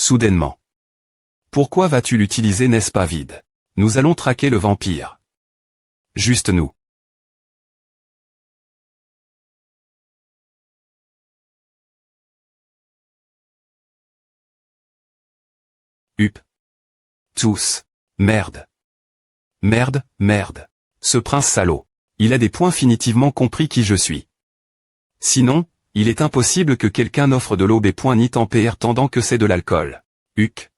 soudainement. Pourquoi vas-tu l'utiliser, n'est-ce pas vide? Nous allons traquer le vampire. Juste nous. Hup. Tous. Merde. Merde, merde. Ce prince salaud. Il a définitivement compris qui je suis. Sinon, il est impossible que quelqu'un n'offre de l'eau ni en PR tandant que c'est de l'alcool. Huc.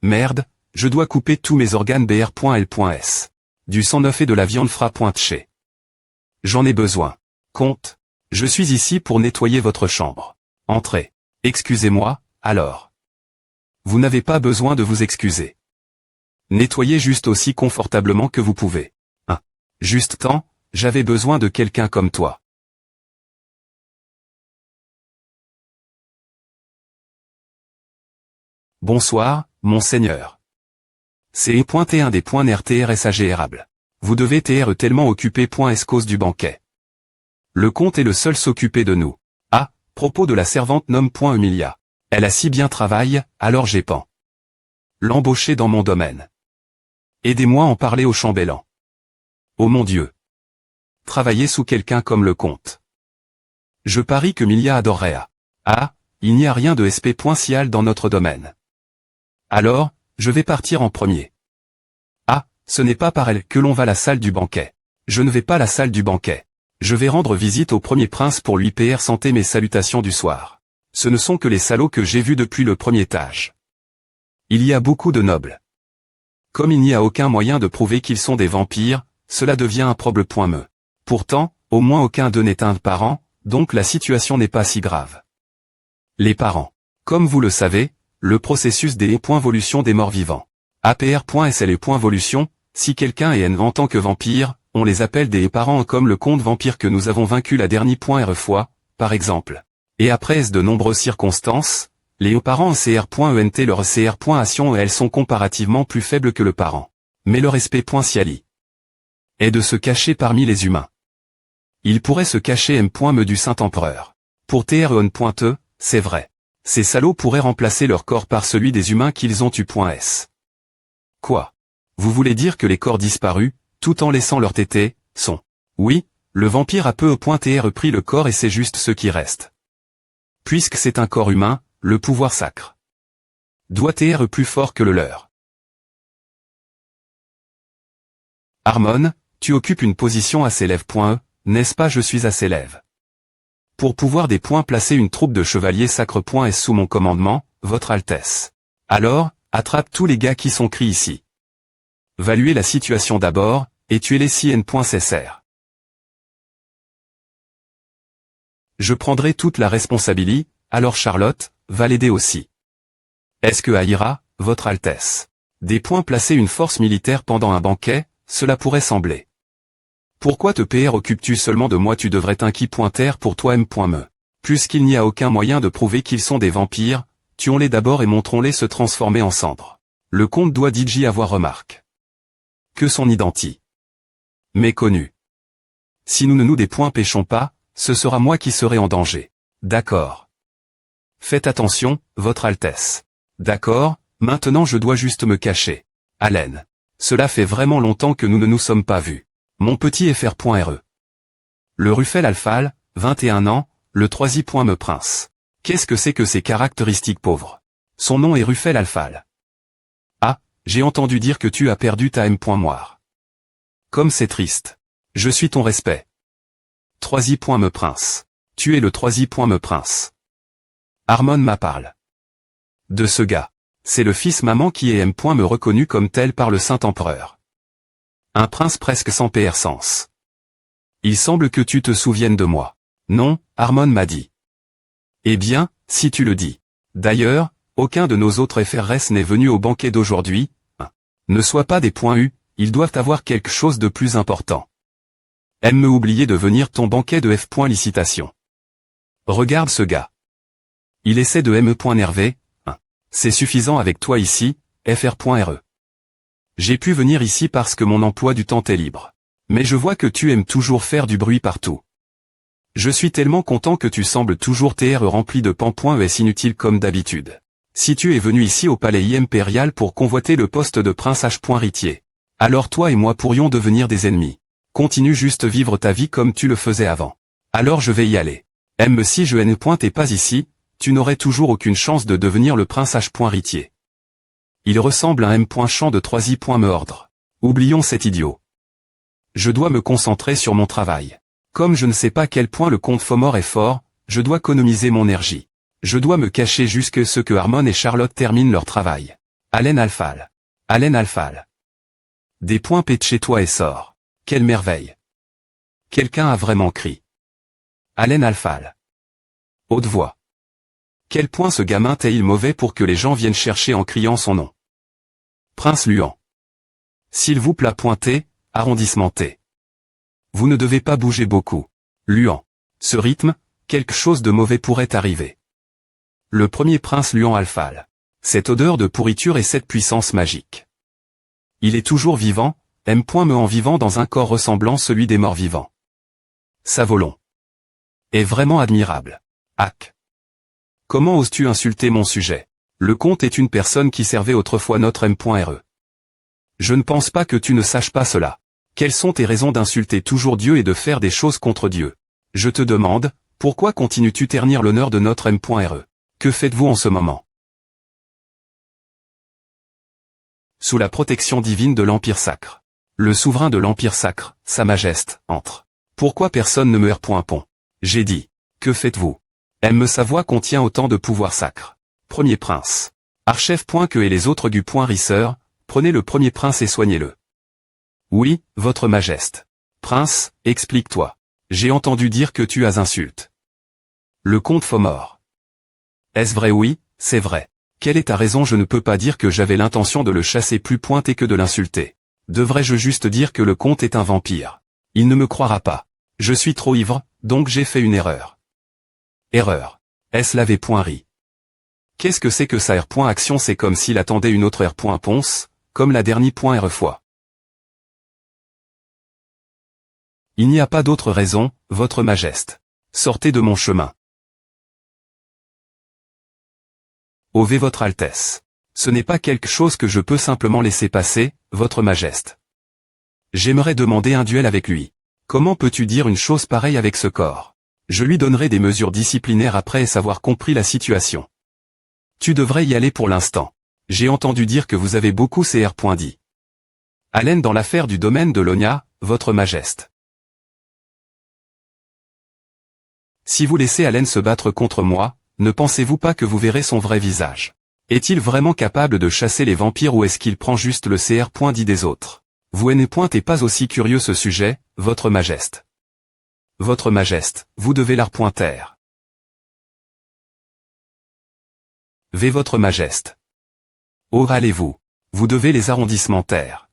Merde, je dois couper tous mes organes BR.L.S. Du sang neuf et de la viande fera.tché. J'en ai besoin. Comte. Je suis ici pour nettoyer votre chambre. Entrez. Excusez-moi, alors. Vous n'avez pas besoin de vous excuser. Nettoyez juste aussi confortablement que vous pouvez. Juste temps, j'avais besoin de quelqu'un comme toi. Bonsoir, monseigneur. C'est un des points RTRS agérable. Vous devez être tellement occupé cause du banquet. Le comte est le seul s'occuper de nous. Ah, propos de la servante nomme Emilia. Elle a si bien travaillé, alors j'ai pan. L'embaucher dans mon domaine. Aidez-moi à en parler au chambellan. Oh mon Dieu. Travailler sous quelqu'un comme le comte. Je parie que Milia adorerait à. Ah, il n'y a rien de SP.cial dans notre domaine. Alors, je vais partir en premier. Ah, ce n'est pas par elle que l'on va à la salle du banquet. Je ne vais pas à la salle du banquet. Je vais rendre visite au premier prince pour lui PR santé mes salutations du soir. Ce ne sont que les salauds que j'ai vus depuis le premier étage. Il y a beaucoup de nobles. Comme il n'y a aucun moyen de prouver qu'ils sont des vampires, cela devient improbable. Pourtant, au moins aucun d'eux n'est un parent, donc la situation n'est pas si grave. Les parents. Comme vous le savez, le processus des évolution des morts vivants. APR.SL.Evolution, si quelqu'un est en tant que vampire, on les appelle des parents comme le comte vampire que nous avons vaincu la dernière fois, par exemple. Et après de nombreuses circonstances, les parents CR.ENT leur CR.Ation et elles sont comparativement plus faibles que le parent. Mais leur SP.Ciali est de se cacher parmi les humains. Il pourrait se cacher M.Me du Saint-Empereur. Pour TREN.E, c'est vrai. Ces salauds pourraient remplacer leur corps par celui des humains qu'ils ont eu.S. Quoi? Vous voulez dire que les corps disparus, tout en laissant leur tété, sont... Oui, le vampire a repris le corps et c'est juste ce qui reste. Puisque c'est un corps humain, le pouvoir sacre doit être plus fort que le leur. Harmon, tu occupes une position assez lève.e, n'est-ce pas? Je suis assez lève. Pour pouvoir placer une troupe de chevaliers sacres.s sous mon commandement, votre Altesse. Alors, attrape tous les gars qui sont pris ici. Valuez la situation d'abord, et tuez-les si n.cr. Je prendrai toute la responsabilité, alors Charlotte, va l'aider aussi. Est-ce que Aïra, votre Altesse, placer une force militaire pendant un banquet, cela pourrait sembler. Pourquoi te PR occupes-tu seulement de moi? Tu devrais t'inquiéter pour toi M.Me. Puisqu'il n'y a aucun moyen de prouver qu'ils sont des vampires, tuons-les d'abord et montrons-les se transformer en cendres. Le comte doit DJ avoir remarque que son identité méconnu. Si nous ne nous dépêchons pas, ce sera moi qui serai en danger. D'accord. Faites attention, votre Altesse. D'accord, maintenant je dois juste me cacher. Allen. Cela fait vraiment longtemps que nous ne nous sommes pas vus. Mon petit FR.RE. Le Ruffel Alphal, 21 ans, le troisième prince. Qu'est-ce que c'est que ces caractéristiques pauvres? Son nom est Ruffel Alphal. Ah, j'ai entendu dire que tu as perdu ta M.Moire. Comme c'est triste. Je suis ton respect. Troisième prince. Tu es le troisième prince. Harmon m'a parle. De ce gars. C'est le fils maman qui est M.Me reconnu comme tel par le Saint-Empereur. Un prince presque sans PR sens. Il semble que tu te souviennes de moi. Non, Harmon m'a dit. Eh bien, si tu le dis. D'ailleurs, aucun de nos autres FRS n'est venu au banquet d'aujourd'hui. Ne sois pas des points U, ils doivent avoir quelque chose de plus important. Me oublier de venir ton banquet de F.Licitation. Regarde ce gars. Il essaie de me.nerver. C'est suffisant avec toi ici, FR.RE. J'ai pu venir ici parce que mon emploi du temps est libre. Mais je vois que tu aimes toujours faire du bruit partout. Je suis tellement content que tu sembles toujours rempli de pan.es inutile comme d'habitude. Si tu es venu ici au palais impérial pour convoiter le poste de prince H. Ritier, alors toi et moi pourrions devenir des ennemis. Continue juste vivre ta vie comme tu le faisais avant. Alors je vais y aller. Si je n'es pas ici, tu n'aurais toujours aucune chance de devenir le prince H. Ritier. Il ressemble à un champ de 3i. Me ordre. Oublions cet idiot. Je dois me concentrer sur mon travail. Comme je ne sais pas quel point le comte Fomor est fort, je dois économiser mon énergie. Je dois me cacher jusqu'à ce que Harmon et Charlotte terminent leur travail. Allen Alphal. Allen Alphal. Des points pètent chez toi et sort. Quelle merveille. Quelqu'un a vraiment crié. Allen Alphal. Haute voix. Quel point ce gamin est-il mauvais pour que les gens viennent chercher en criant son nom. Prince Luan. S'il vous plaît pointez, arrondissement T. Vous ne devez pas bouger beaucoup. Luan. Ce rythme, quelque chose de mauvais pourrait arriver. Le premier prince Luan Alphal. Cette odeur de pourriture et cette puissance magique. Il est toujours vivant, me en vivant dans un corps ressemblant celui des morts vivants. Sa volon. Est vraiment admirable. Hack. Comment oses-tu insulter mon sujet? Le comte est une personne qui servait autrefois notre M.re. Je ne pense pas que tu ne saches pas cela. Quelles sont tes raisons d'insulter toujours Dieu et de faire des choses contre Dieu? Je te demande, pourquoi continues-tu ternir l'honneur de notre M.re? Que faites-vous en ce moment? Sous la protection divine de l'Empire Sacre. Le souverain de l'Empire Sacre, Sa Majesté, entre. Pourquoi personne ne me répond? J'ai dit. Que faites-vous? Sa voix contient autant de pouvoir sacre. Premier prince. Archef. Que et les autres Risseur, prenez le premier prince et soignez-le. Oui, votre majesté. Prince, explique-toi. J'ai entendu dire que tu as insulte. Le comte Fomor. Est-ce vrai? Oui, c'est vrai. Quelle est ta raison? Je ne peux pas dire que j'avais l'intention de le chasser plus pointé que de l'insulter. Devrais-je juste dire que le comte est un vampire? Il ne me croira pas. Je suis trop ivre, donc j'ai fait une erreur. Erreur. Est-ce l'avait point ri? Qu'est-ce que c'est que ça R.action? C'est comme s'il attendait une autre R.ponce, comme la dernière .r fois. Il n'y a pas d'autre raison, votre majesté. Sortez de mon chemin. Ovez votre altesse. Ce n'est pas quelque chose que je peux simplement laisser passer, votre majesté. J'aimerais demander un duel avec lui. Comment peux-tu dire une chose pareille avec ce corps? Je lui donnerai des mesures disciplinaires après avoir compris la situation. Tu devrais y aller pour l'instant. J'ai entendu dire que vous avez beaucoup CR. Dit. Allen dans l'affaire du domaine de Lonia, votre majesté. Si vous laissez Allen se battre contre moi, ne pensez-vous pas que vous verrez son vrai visage? Est-il vraiment capable de chasser les vampires ou est-ce qu'il prend juste le CR. Dit des autres? Vous n'est pas aussi curieux ce sujet, votre majesté. Votre majesté, vous devez la taire. V votre majesté. Oh allez-vous. Vous devez les arrondissements taire.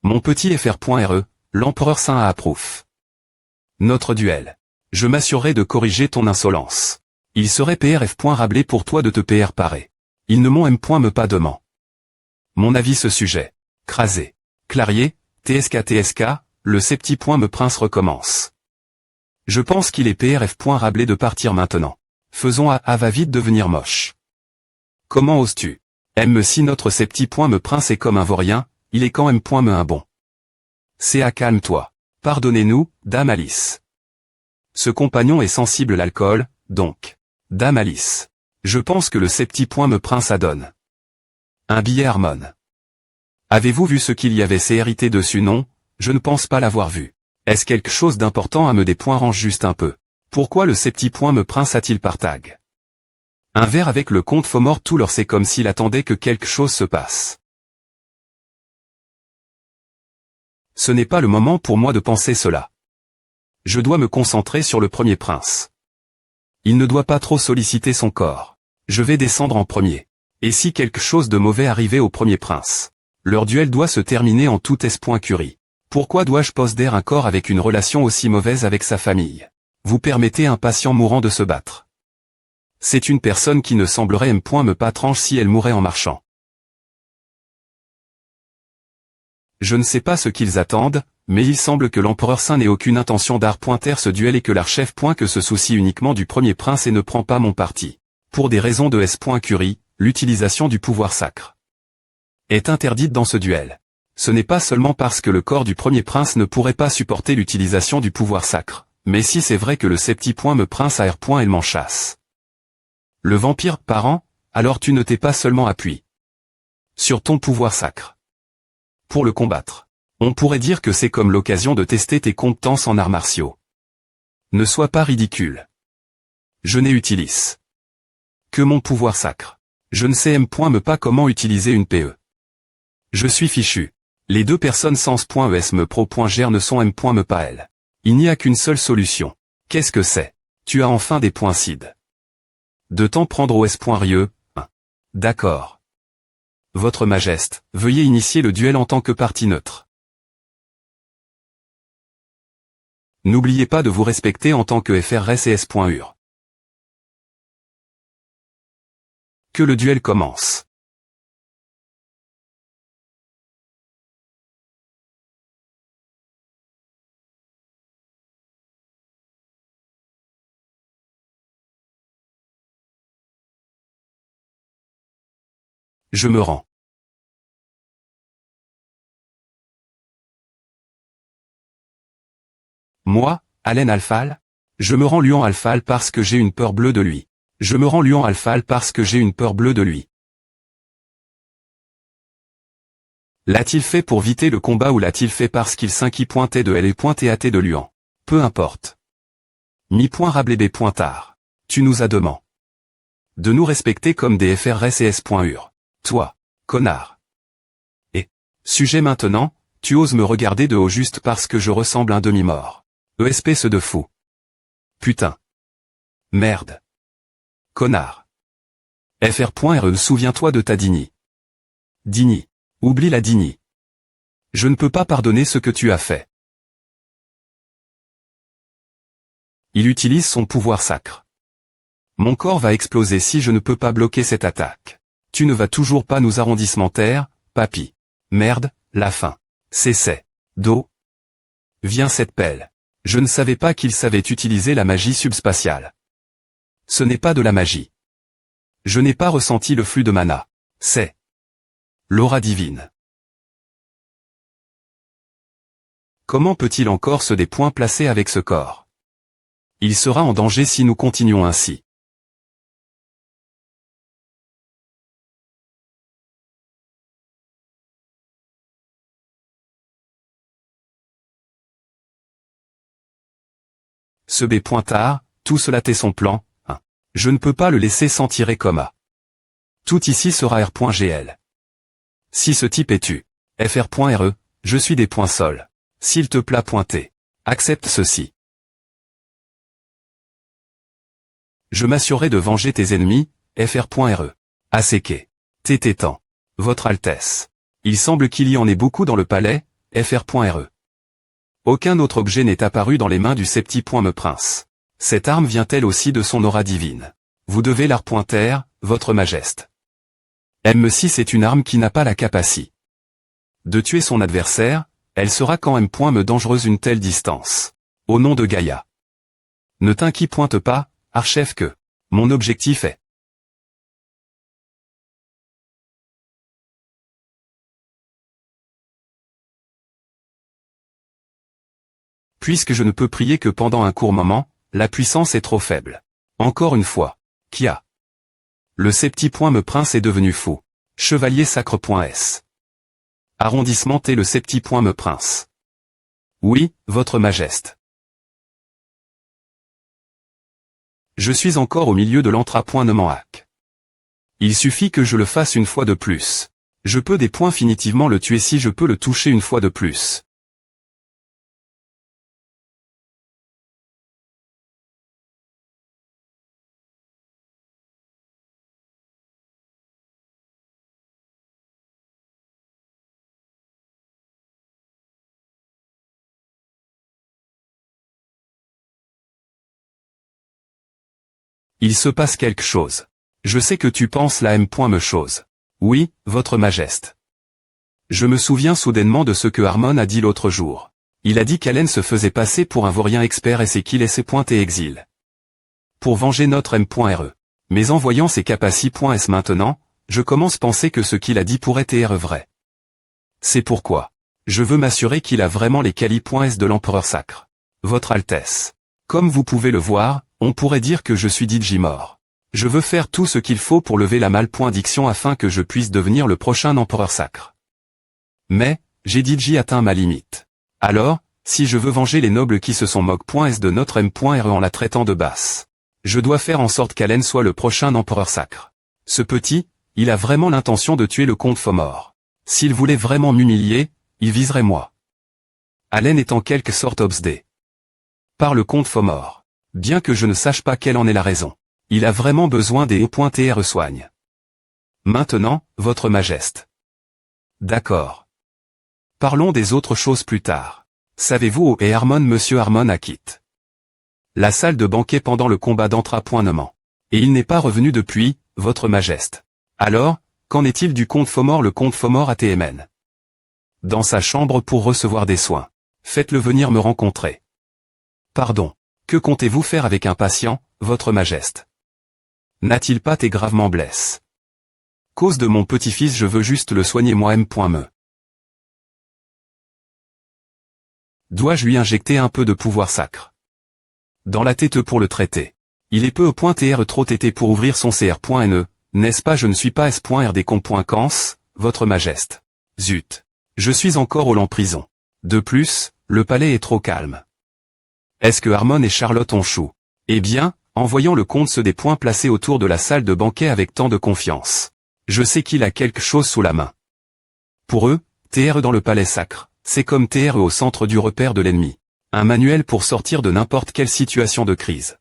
Mon petit FR.re, l'empereur saint a approuve. Notre duel. Je m'assurerai de corriger ton insolence. Il serait PRF. Rablé pour toi de te PR parer. Ils ne m'ont me pas dement. Mon avis ce sujet. Crasé. Clarier, TSK, le septi. Me prince recommence. Je pense qu'il est PRF. Rablé de partir maintenant. Faisons va vite devenir moche. Comment oses-tu? Si notre septi. Me prince est comme un vaurien, il est quand me un bon. CA calme-toi. Pardonnez-nous, dame Alice. Ce compagnon est sensible à l'alcool, donc. Dame Alice. Je pense que le septi. Me prince adonne. Un billet Harmon. Avez-vous vu ce qu'il y avait hérité dessus? Non, je ne pense pas l'avoir vu. Est-ce quelque chose d'important à me des points? Range juste un peu. Pourquoi le septi. Me prince a-t-il partag? Un verre avec le comte Fomor tout leur c'est comme s'il attendait que quelque chose se passe. Ce n'est pas le moment pour moi de penser cela. Je dois me concentrer sur le premier prince. Il ne doit pas trop solliciter son corps. Je vais descendre en premier. Et si quelque chose de mauvais arrivait au premier prince? Leur duel doit se terminer en toute curie. Pourquoi dois-je posséder un corps avec une relation aussi mauvaise avec sa famille? Vous permettez un patient mourant de se battre. C'est une personne qui ne semblerait me pas tranche si elle mourait en marchant. Je ne sais pas ce qu'ils attendent, mais il semble que l'empereur saint n'ait aucune intention d'arpointer ce duel et que l'archef. Que se soucie uniquement du premier prince et ne prend pas mon parti. Pour des raisons de S. Curie, l'utilisation du pouvoir sacre est interdite dans ce duel. Ce n'est pas seulement parce que le corps du premier prince ne pourrait pas supporter l'utilisation du pouvoir sacre, mais si c'est vrai que le septi-me prince à R. il m'en chasse. Le vampire parent, alors tu ne t'es pas seulement appuyé sur ton pouvoir sacre pour le combattre. On pourrait dire que c'est comme l'occasion de tester tes compétences en arts martiaux. Ne sois pas ridicule. Je n'utilise que mon pouvoir sacre. Je ne sais me pas comment utiliser une PE. Je suis fichu. Les deux personnes sans .es me pro.gr ne sont me pas elles. Il n'y a qu'une seule solution. Qu'est-ce que c'est? Tu as enfin des points cid. De temps prendre au s.rie. D'accord. Votre Majesté, veuillez initier le duel en tant que partie neutre. N'oubliez pas de vous respecter en tant que FRS et S.ur. Que le duel commence. Je me rends. Moi, Allen Alphal? Je me rends Lion Alphal parce que j'ai une peur bleue de lui. Je me rends Lion Alphal parce que j'ai une peur bleue de lui. L'a-t-il fait pour viter le combat ou l'a-t-il fait parce qu'il s'inquiétait de elle et .at de Luan? Peu importe. Mi.rablébé.tar. Tu nous as demandé de nous respecter comme des FRS et S.ur. Toi, connard. Et, sujet maintenant, tu oses me regarder de haut juste parce que je ressemble à un demi-mort. Espèce de fou. Putain. Merde. Connard. FR.re souviens-toi de ta Dini. Dini. Oublie la Dini. Je ne peux pas pardonner ce que tu as fait. Il utilise son pouvoir sacre. Mon corps va exploser si je ne peux pas bloquer cette attaque. Tu ne vas toujours pas nous arrondissementaire, papy. Merde, la fin. C'est Do. Viens cette pelle. Je ne savais pas qu'il savait utiliser la magie subspatiale. Ce n'est pas de la magie. Je n'ai pas ressenti le flux de mana. C'est l'aura divine. Comment peut-il encore se des points placés avec ce corps? Il sera en danger si nous continuons ainsi. Ce B.tard, tout cela est son plan, hein. Je ne peux pas le laisser s'en tirer comme A. Tout ici sera R.gl. Si ce type est tu, FR.re, je suis des points sol. S'il te plaît pointer. Accepte ceci. Je m'assurerai de venger tes ennemis, FR.re. Aseke. TT temps. Votre Altesse. Il semble qu'il y en ait beaucoup dans le palais, FR.re. Aucun autre objet n'est apparu dans les mains du septi.me prince. Cette arme vient-elle aussi de son aura divine? Vous devez la repointer, votre Majesté. M6 est une arme qui n'a pas la capacité de tuer son adversaire, elle sera quand M.me dangereuse une telle distance. Au nom de Gaïa. Ne t'inquiète pas, Archef que mon objectif est puisque je ne peux prier que pendant un court moment, la puissance est trop faible. Encore une fois. Kia. Le septi.me prince est devenu fou. Chevalier sacre.s. Arrondissement T le septi.me prince. Oui, votre Majesté. Je suis encore au milieu de l'entra.nemanhac. Il suffit que je le fasse une fois de plus. Je peux définitivement le tuer si je peux le toucher une fois de plus. Il se passe quelque chose. Je sais que tu penses la M.me chose. Oui, votre Majesté. Je me souviens soudainement de ce que Harmon a dit l'autre jour. Il a dit qu'Allen se faisait passer pour un vaurien expert et c'est qu'il essaie pointer exil. Pour venger notre M.re. Mais en voyant ses capacités.s maintenant, Je commence à penser que ce qu'il a dit pourrait être vrai. C'est pourquoi. Je veux m'assurer qu'il a vraiment les quali.s de l'empereur sacre. Votre Altesse. Comme vous pouvez le voir, on pourrait dire que je suis Digimore. Je veux faire tout ce qu'il faut pour lever la malédiction afin que je puisse devenir le prochain empereur sacre. Mais, j'ai Digi atteint ma limite. Alors, si je veux venger les nobles qui se sont moqués de notre M.RE en la traitant de basse, je dois faire en sorte qu'Allen soit le prochain empereur sacre. Ce petit, il a vraiment l'intention de tuer le comte Fomor. S'il voulait vraiment m'humilier, il viserait moi. Allen est en quelque sorte obsédé par le comte Fomor. Bien que je ne sache pas quelle en est la raison. Il a vraiment besoin des E.TR soigne. Maintenant, votre majesté. D'accord. Parlons des autres choses plus tard. Savez-vous où est Harmon? Monsieur Harmon a quitté la salle de banquet pendant le combat d'entrapointement. Et il n'est pas revenu depuis, votre majesté. Alors, qu'en est-il du comte Fomor? Le comte Fomor a TMN dans sa chambre pour recevoir des soins. Faites-le venir me rencontrer. Pardon. Que comptez-vous faire avec un patient, votre majesté? N'a-t-il pas été gravement blessé? Cause de mon petit-fils, je veux juste le soigner moi-même. Dois-je lui injecter un peu de pouvoir sacre dans la tête pour le traiter? Il est peu E.TR trop tété pour ouvrir son CR.NE, n'est-ce pas? Je ne suis pas S.RD.Cans, votre majesté. Zut. Je suis encore en prison. De plus, le palais est trop calme. Est-ce que Harmon et Charlotte ont chou? Eh bien, en voyant le comte se des poings placés autour de la salle de banquet avec tant de confiance. Je sais qu'il a quelque chose sous la main. Pour eux, TR dans le palais sacre, c'est comme TR au centre du repère de l'ennemi. Un manuel pour sortir de n'importe quelle situation de crise.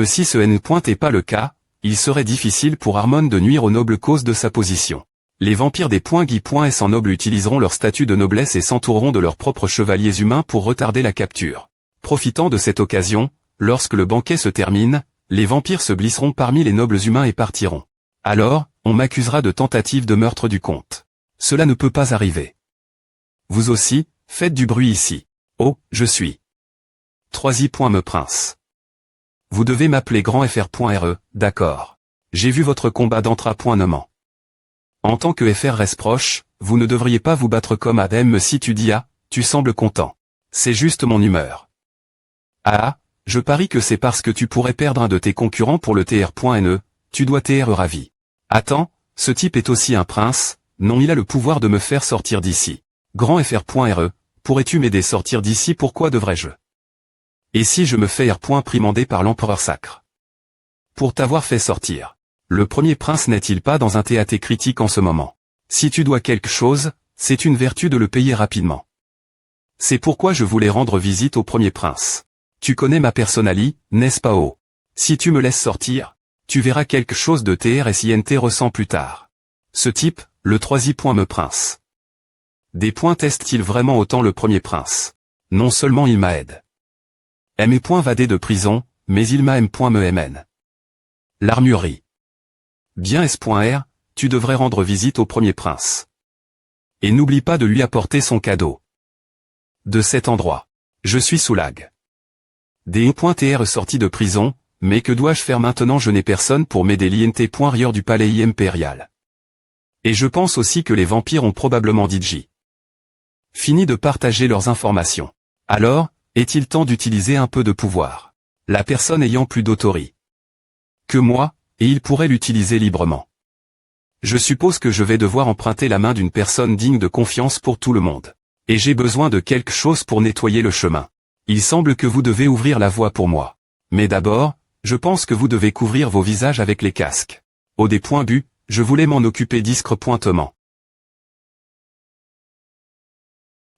Si ce n'est pas le cas, il serait difficile pour Harmon de nuire aux nobles causes de sa position. Les vampires des .Guy.S en nobles utiliseront leur statut de noblesse et s'entoureront de leurs propres chevaliers humains pour retarder la capture. Profitant de cette occasion, lorsque le banquet se termine, les vampires se glisseront parmi les nobles humains et partiront. Alors, on m'accusera de tentative de meurtre du comte. Cela ne peut pas arriver. Vous aussi, faites du bruit ici. Oh, je suis. 3i. Prince. Vous devez m'appeler grand FR.RE, d'accord. J'ai vu votre combat d'entrapointement. En tant que FR reste proche, vous ne devriez pas vous battre comme Adam. Si tu dis ah, tu sembles content. C'est juste mon humeur. Ah, je parie que c'est parce que tu pourrais perdre un de tes concurrents pour le TR.NE, tu dois être ravi. Attends, ce type est aussi un prince, non, il a le pouvoir de me faire sortir d'ici. Grand FR.RE, pourrais-tu m'aider sortir d'ici? Pourquoi devrais-je? Et si je me fais primander par l'empereur sacre? Pour t'avoir fait sortir. Le premier prince n'est-il pas dans un théâtre critique en ce moment? Si tu dois quelque chose, c'est une vertu de le payer rapidement. C'est pourquoi je voulais rendre visite au premier prince. Tu connais ma personnalité, n'est-ce pas? Oh. Si tu me laisses sortir, tu verras quelque chose de TRSINT ressent plus tard. Ce type, le 3i. Prince. Des points teste-t-il vraiment autant le premier prince? Non seulement il m'aide. Vadé de prison, mais il m'a M.MN. L'armurerie. Bien S.R, tu devrais rendre visite au premier prince. Et n'oublie pas de lui apporter son cadeau. De cet endroit. Je suis sous lag. D.TR sorti de prison, mais que dois-je faire maintenant? Je n'ai personne pour m'aider. L'INT.RIEUR du palais impérial. Et je pense aussi que les vampires ont probablement Digi. Fini de partager leurs informations. Alors, est-il temps d'utiliser un peu de pouvoir? La personne ayant plus d'autorité que moi, et il pourrait l'utiliser librement. Je suppose que je vais devoir emprunter la main d'une personne digne de confiance pour tout le monde. Et j'ai besoin de quelque chose pour nettoyer le chemin. Il semble que vous devez ouvrir la voie pour moi. Mais d'abord, je pense que vous devez couvrir vos visages avec les casques. Au des points bu, je voulais m'en occuper discrètement.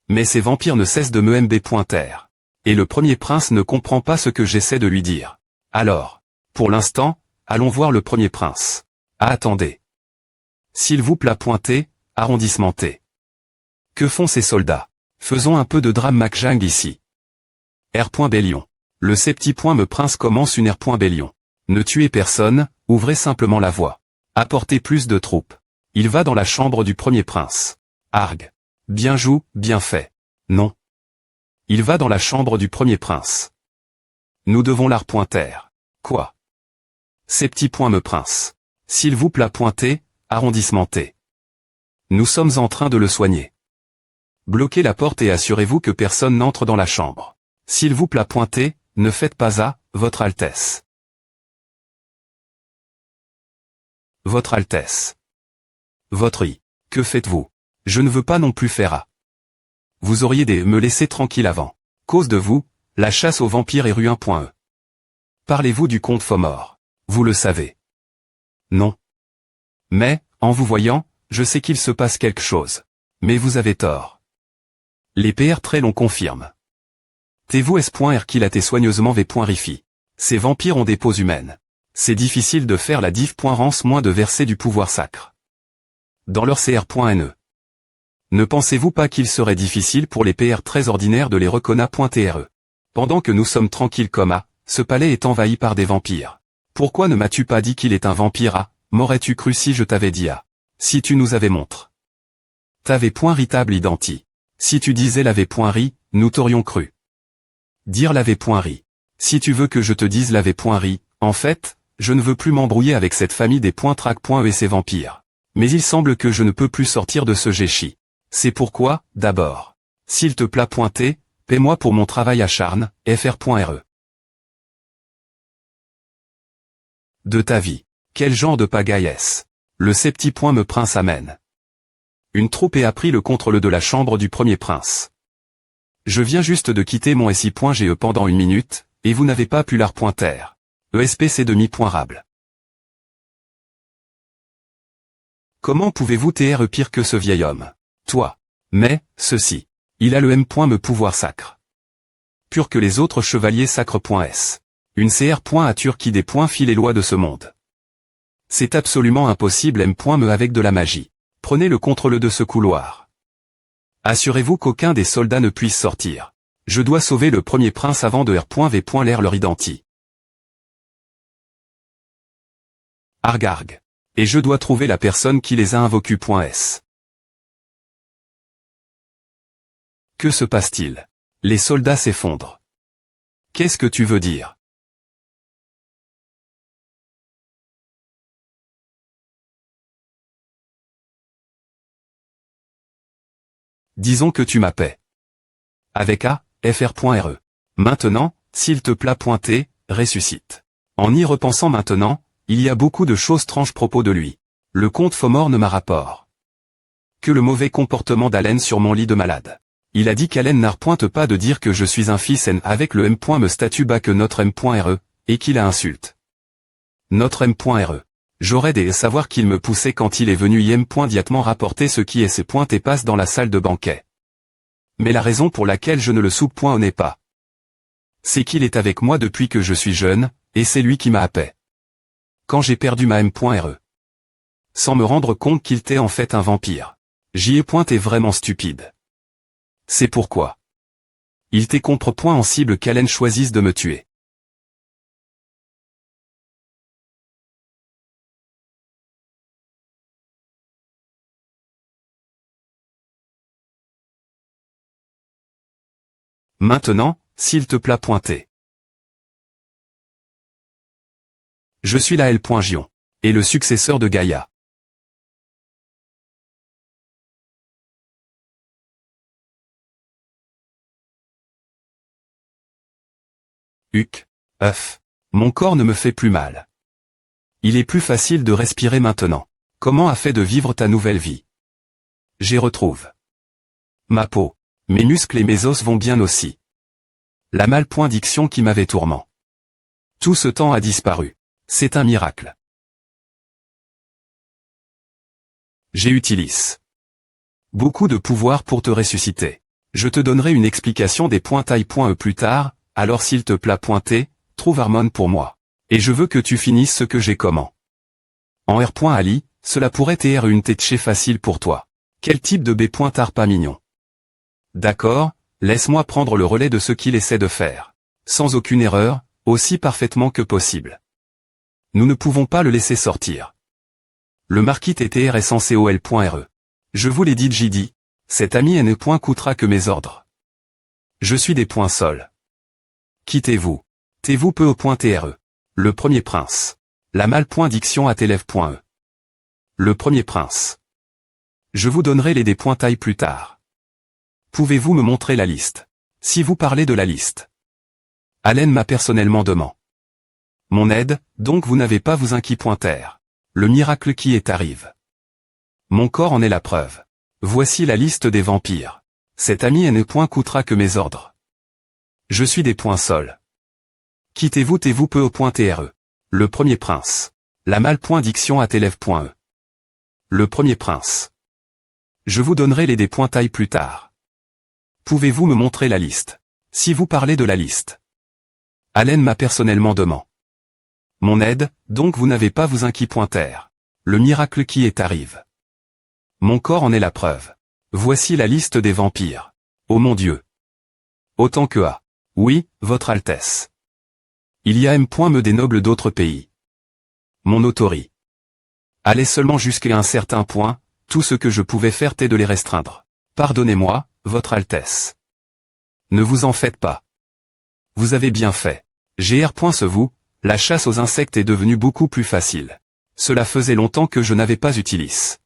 Mais ces vampires ne cessent de me MB.R. Et le premier prince ne comprend pas ce que j'essaie de lui dire. Alors, pour l'instant, allons voir le premier prince. Ah, attendez. S'il vous plaît, pointez, arrondissement T. Que font ces soldats? Faisons un peu de drame MacJang ici. R.Bellion. Le septi. Prince commence une R.Bellion. Ne tuez personne, ouvrez simplement la voie. Apportez plus de troupes. Il va dans la chambre du premier prince. Arg. Bien joué, bien fait. Non. Il va dans la chambre du premier prince. Nous devons l'R.R. Quoi? Septi. Prince. S'il vous plaît, pointez, Arrondissement T. Nous sommes en train de le soigner. Bloquez la porte et assurez-vous que personne n'entre dans la chambre. S'il vous plaît pointez, ne faites pas à, Votre Altesse. Votre Altesse. Votre I. Que faites-vous? Je ne veux pas non plus faire à. Vous auriez des me laisser tranquille avant. Cause de vous, la chasse aux vampires est ruin.e. Parlez-vous du comte Fomor? Vous le savez. Non. Mais, en vous voyant, je sais qu'il se passe quelque chose. Mais vous avez tort. Les PR très long confirment. T'es-vous S.R qu'il a été soigneusement V.Rifi. Ces vampires ont des peaux humaines. C'est difficile de faire la diff.rance moins de verser du pouvoir sacre. Dans leur CR.NE. Ne pensez-vous pas qu'il serait difficile pour les PR très ordinaires de les reconnaître.TRE? Pendant que nous sommes tranquilles comme à, ce palais est envahi par des vampires. Pourquoi ne m'as-tu pas dit qu'il est un vampire à, m'aurais-tu cru si je t'avais dit à? Si tu nous avais montré. T'avais point ritable identi. Si tu disais l'avais point ri, nous t'aurions cru. Dire l'avait point ri. Si tu veux que je te dise l'avait point ri, en fait, je ne veux plus m'embrouiller avec cette famille des .trac.e et ces vampires. Mais il semble que je ne peux plus sortir de ce géchi. C'est pourquoi, d'abord, s'il te plaît pointer, paie-moi pour mon travail à charne, fr.re. De ta vie. Quel genre de pagaille est-ce? Le septi point me prince amène. Une troupe a pris le contrôle de la chambre du premier prince. Je viens juste de quitter mon SI.GE pendant 1 minute, et vous n'avez pas pu la repointer. ESPC demi-rable. Comment pouvez-vous TR pire que ce vieil homme? Toi. Mais, ceci. Il a le M. Me pouvoir sacre. Pur que les autres chevaliers sacre.s. Une CR. Turquie des points fil les lois de ce monde. C'est absolument impossible M. Me avec de la magie. Prenez le contrôle de ce couloir. Assurez-vous qu'aucun des soldats ne puisse sortir. Je dois sauver le premier prince avant de R.V. l'air leur identi. Argargue. Et je dois trouver la personne qui les a invoqués.s. Que se passe-t-il? Les soldats s'effondrent. Qu'est-ce que tu veux dire? Disons que tu m'appelles. Avec A, fr.re. Maintenant, s'il te plaît pointer, ressuscite. En y repensant maintenant, il y a beaucoup de choses tranches propos de lui. Le comte Fomor ne m'a rapport que le mauvais comportement d'Allen sur mon lit de malade. Il a dit qu'Allen n'arpointe pas de dire que je suis un fils N avec le M. Me statue bas que notre M.re, et qu'il a insulte. Notre M.re. J'aurais des savoir qu'il me poussait quand il est venu diatement rapporter ce qui est ses points et passe dans la salle de banquet. Mais la raison pour laquelle je ne le soupçonne pas, c'est qu'il est avec moi depuis que je suis jeune, et c'est lui qui m'a appelé. Quand j'ai perdu ma M.re. Sans me rendre compte qu'il était en fait un vampire. J'y ai pointé vraiment stupide. C'est pourquoi. Il t'est contre point en cible qu'Allen choisisse de me tuer. Maintenant, s'il te plaît pointer. Je suis la L.Gion. Et le successeur de Gaïa. Huc. Mon corps ne me fait plus mal. Il est plus facile de respirer maintenant. Comment a fait de vivre ta nouvelle vie? J'y retrouve ma peau. Mes muscles et mes os vont bien aussi. La malpoindiction qui m'avait tourment. Tout ce temps a disparu. C'est un miracle. J'ai utilisé beaucoup de pouvoir pour te ressusciter. Je te donnerai une explication des pointailles.e plus tard, alors s'il te plaît pointer, trouve Harmon pour moi. Et je veux que tu finisses ce que j'ai comment. En R.Ali, cela pourrait être une tête facile pour toi. Quel type de B.tar pas mignon. D'accord, laisse-moi prendre le relais de ce qu'il essaie de faire. Sans aucune erreur, aussi parfaitement que possible. Nous ne pouvons pas le laisser sortir. Le marquis TTR est censé OL.RE. Je vous l'ai dit JD, cet ami ne coûtera que mes ordres. Je suis des points sols. Quittez-vous. T'es-vous peu au point TRE. Le premier prince. La malpoindiction à t'élève.e. Le premier prince. Je vous donnerai les dépointails plus tard. Pouvez-vous me montrer la liste? Si vous parlez de la liste. Allen m'a personnellement demandé. Mon aide, donc vous n'avez pas vous inquiéter pointer. Le miracle qui est arrive. Mon corps en est la preuve. Voici la liste des vampires. Cet ami ne point coûtera que mes ordres. Je suis des points sols. Quittez-vous taisez-vous peu au point TRE. Le premier prince. La mal point diction à t'élève.e. Le premier prince. Je vous donnerai les dépointails plus tard. Pouvez-vous me montrer la liste? Si vous parlez de la liste. Allen m'a personnellement demandé. Mon aide, donc vous n'avez pas vous inquiéter pointer. Le miracle qui est arrive. Mon corps en est la preuve. Voici la liste des vampires. Oh mon Dieu. Autant que A. Oui, votre Altesse. Il y a me des nobles d'autres pays. Mon autori. Allez seulement jusqu'à un certain point, tout ce que je pouvais faire est de les restreindre. Pardonnez-moi, votre Altesse. Ne vous en faites pas. Vous avez bien fait. Gr. Vous, la chasse aux insectes est devenue beaucoup plus facile. Cela faisait longtemps que je n'avais pas utilisé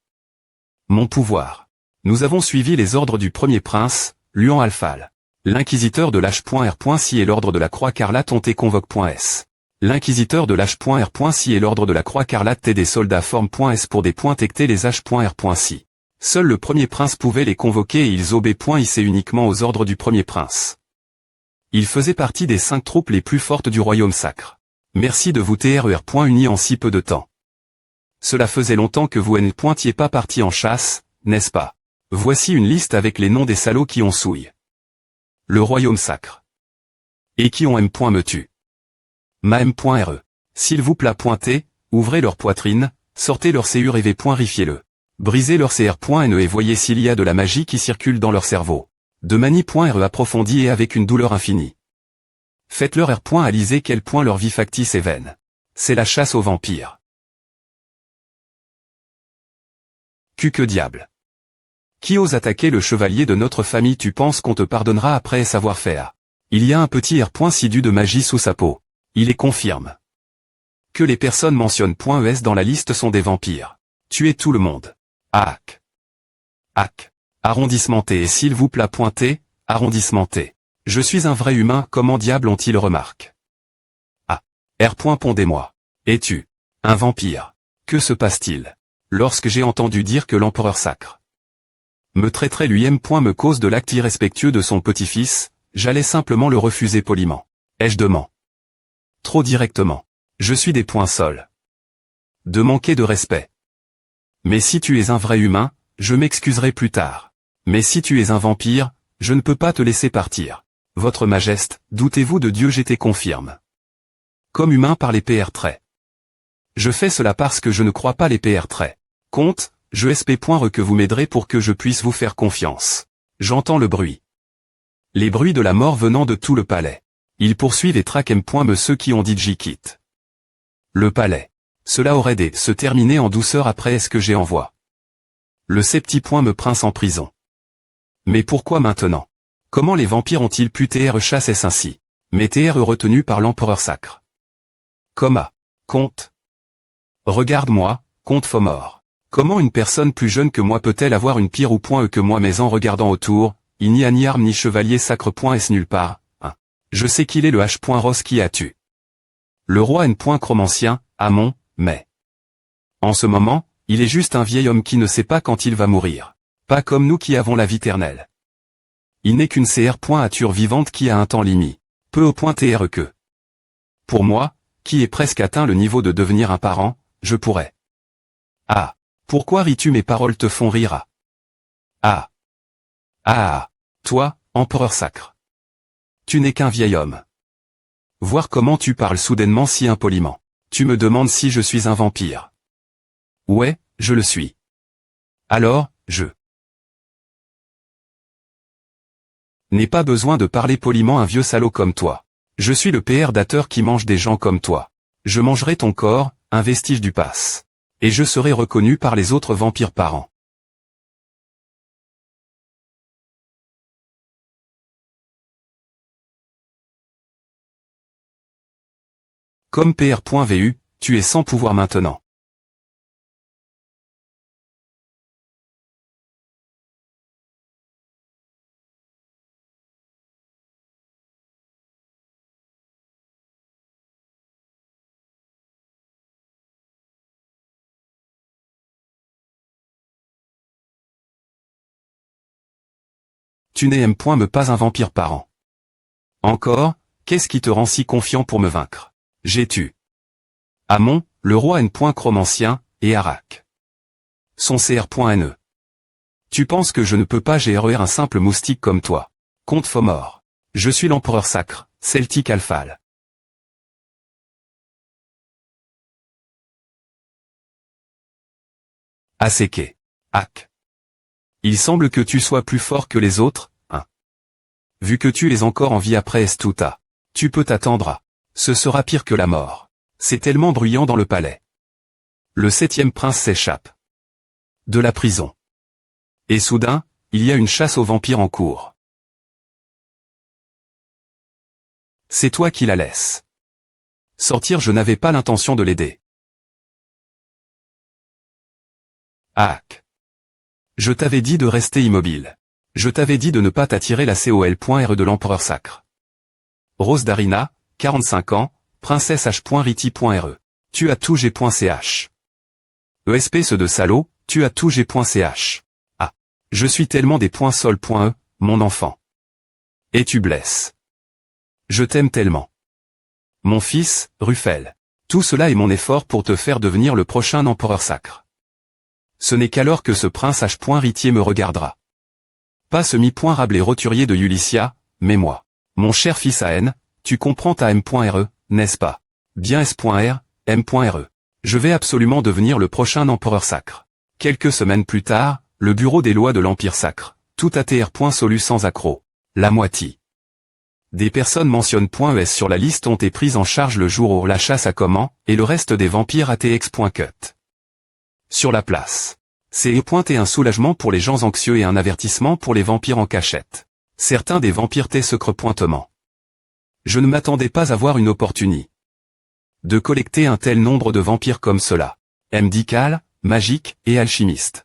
mon pouvoir. Nous avons suivi les ordres du premier prince, Luan Alphal. L'inquisiteur de l'H.R. Si et l'ordre de la Croix Carlate ont été convoque.s. L'inquisiteur de l'H.R. Si et l'ordre de la Croix Carlate et des soldats forme.s pour des points tectés les H.R. Si. Seul le premier prince pouvait les convoquer et ils obéissaient uniquement aux ordres du premier prince. Il faisait partie des 5 troupes les plus fortes du royaume sacre. Merci de vous TRER. Unis en si peu de temps. Cela faisait longtemps que vous n'étiez pas parti en chasse, n'est-ce pas? Voici une liste avec les noms des salauds qui ont souillé le royaume sacre. Et qui ont me tue. Ma M.RE. S'il vous plaît pointez, ouvrez leur poitrine, sortez leur CUR et rifiez-le. Brisez leur CR.NE et voyez s'il y a de la magie qui circule dans leur cerveau. De manie.RE approfondie et avec une douleur infinie. Faites-leur R. Alisez quel point leur vie factice est vaine. C'est la chasse aux vampires. Que diable. Qui ose attaquer le chevalier de notre famille? Tu penses qu'on te pardonnera après savoir faire? Il y a un petit R. Sidu de magie sous sa peau. Il est confirme que les personnes mentionne.es dans la liste sont des vampires. Tuez tout le monde. Hack. Hack. Arrondissement T et s'il vous plaît pointez, arrondissement T. Je suis un vrai humain, comment diable ont-ils remarque? Ah. R. Pondez-moi. Es-tu un vampire? Que se passe-t-il? Lorsque j'ai entendu dire que l'empereur sacre me traiterait lui me cause de l'acte irrespectueux de son petit-fils, j'allais simplement le refuser poliment. Ai-je demandé? Trop directement. Je suis des points sols. De manquer de respect. Mais si tu es un vrai humain, je m'excuserai plus tard. Mais si tu es un vampire, je ne peux pas te laisser partir. Votre Majesté, doutez-vous de Dieu? J'étais confirme. Comme humain par les PR traits. Je fais cela parce que je ne crois pas les PR traits. Comte, je espère que vous m'aiderez pour que je puisse vous faire confiance. J'entends le bruit. Les bruits de la mort venant de tout le palais. Ils poursuivent et traquent ceux qui ont dit j'y quitte. Le palais. Cela aurait dû se terminer en douceur après est-ce que j'ai envoie. Le me prince en prison. Mais pourquoi maintenant? Comment les vampires ont-ils pu chasser ainsi? Mais retenu par l'empereur sacre. Comma. Comte. Regarde-moi, comte Fomor. Comment une personne plus jeune que moi peut-elle avoir une pire ou point que moi mais en regardant autour, il n'y a ni arme ni chevalier sacre.s nulle part, hein. Je sais qu'il est le H. Ross qui a tué le roi N. Chromancien, Amon, mais en ce moment, il est juste un vieil homme qui ne sait pas quand il va mourir. Pas comme nous qui avons la vie éternelle. Il n'est qu'une CR. Vivante qui a un temps limite. Peu au point TR que. Pour moi, qui est presque atteint le niveau de devenir un parent, je pourrais. Ah. Pourquoi ris-tu? Mes paroles te font rire. Ah. Ah. Toi, empereur sacre. Tu n'es qu'un vieil homme. Voir comment tu parles soudainement si impoliment. Tu me demandes si je suis un vampire. Ouais, je le suis. Alors, je n'ai pas besoin de parler poliment un vieux salaud comme toi. Je suis le PR dateur qui mange des gens comme toi. Je mangerai ton corps, un vestige du passe. Et je serai reconnu par les autres vampires parents. Comme PR.vu, tu es sans pouvoir maintenant. Tu n'es me pas un vampire parent. Encore, qu'est-ce qui te rend si confiant pour me vaincre? J'ai tu. Amon, le roi chromancien, et Arak. Son cr.ne. Tu penses que je ne peux pas gérer un simple moustique comme toi. Comte Fomor. Je suis l'empereur sacre, celtique alphal. Aseke. Ak. Il semble que tu sois plus fort que les autres, hein. Vu que tu es encore en vie après Estuta. Tu peux t'attendre à. Ce sera pire que la mort. C'est tellement bruyant dans le palais. Le 7e prince s'échappe de la prison. Et soudain, il y a une chasse aux vampires en cours. C'est toi qui la laisses sortir, je n'avais pas l'intention de l'aider. Ak. Je t'avais dit de rester immobile. Je t'avais dit de ne pas t'attirer la col.re de l'empereur sacre. Rose Darina, 45 ans, princesse h.riti.re. Tu as tout g.ch. ESP ce de salaud, tu as tout g.ch. Ah. Je suis tellement des .sol.e, mon enfant. Et tu blesses. Je t'aime tellement. Mon fils, Ruffel. Tout cela est mon effort pour te faire devenir le prochain empereur sacre. Ce n'est qu'alors que ce prince h.ritier me regardera. Pas ce mi-rabelais roturier de Ulycia, mais moi. Mon cher fils Aen, tu comprends ta m.re, n'est-ce pas? Bien s.r, m.re. Je vais absolument devenir le prochain empereur sacre. Quelques semaines plus tard, le bureau des lois de l'Empire sacre. Tout atr.solu sans accroc. La moitié des personnes mentionnent .es sur la liste ont été prises en charge le jour où la chasse a commencé, et le reste des vampires atx.cut. Sur la place. C'est pointé un soulagement pour les gens anxieux et un avertissement pour les vampires en cachette. Certains des vampires secrent pointement. Je ne m'attendais pas à voir une opportunité de collecter un tel nombre de vampires comme cela. Médical, magique et alchimiste.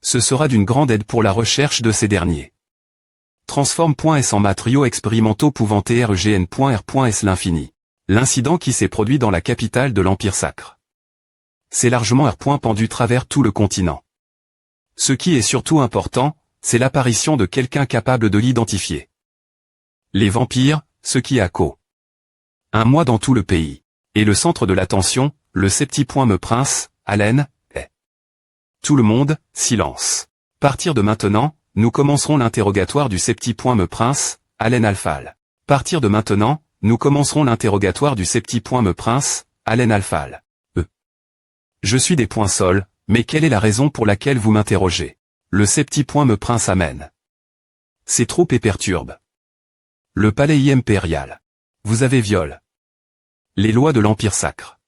Ce sera d'une grande aide pour la recherche de ces derniers. Transforme.s en matériaux expérimentaux pouvant trgn.r.s l'infini. L'incident qui s'est produit dans la capitale de l'Empire sacre. C'est largement pendu travers tout le continent. Ce qui est surtout important, c'est l'apparition de quelqu'un capable de l'identifier. Les vampires, ce qui a un mois dans tout le pays. Et le centre de l'attention, le septi.me prince, Allen, est. Tout le monde, silence. Partir de maintenant, nous commencerons l'interrogatoire du septi.me prince, Allen Alphal. Partir de maintenant, nous commencerons l'interrogatoire du septi.me prince, Allen Alphal. Je suis des points sols, mais quelle est la raison pour laquelle vous m'interrogez? Le septi.me prince amène ses troupes et perturbe le palais impérial. Vous avez viol les lois de l'Empire sacre.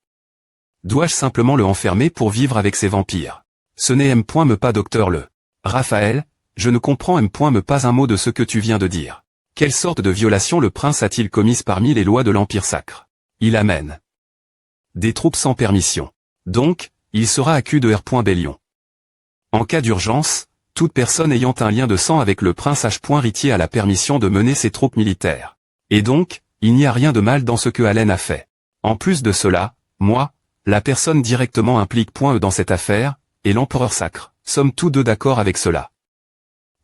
Dois-je simplement le enfermer pour vivre avec ces vampires? Ce n'est me pas docteur le. Raphaël, je ne comprends me pas un mot de ce que tu viens de dire. Quelle sorte de violation le prince a-t-il commise parmi les lois de l'Empire sacre? Il amène des troupes sans permission. Donc, il sera accusé de R.Bellion. En cas d'urgence, toute personne ayant un lien de sang avec le prince H.Ritier a la permission de mener ses troupes militaires. Et donc, il n'y a rien de mal dans ce que Allen a fait. En plus de cela, moi, la personne directement implique dans cette affaire, et l'empereur sacre, sommes tous deux d'accord avec cela.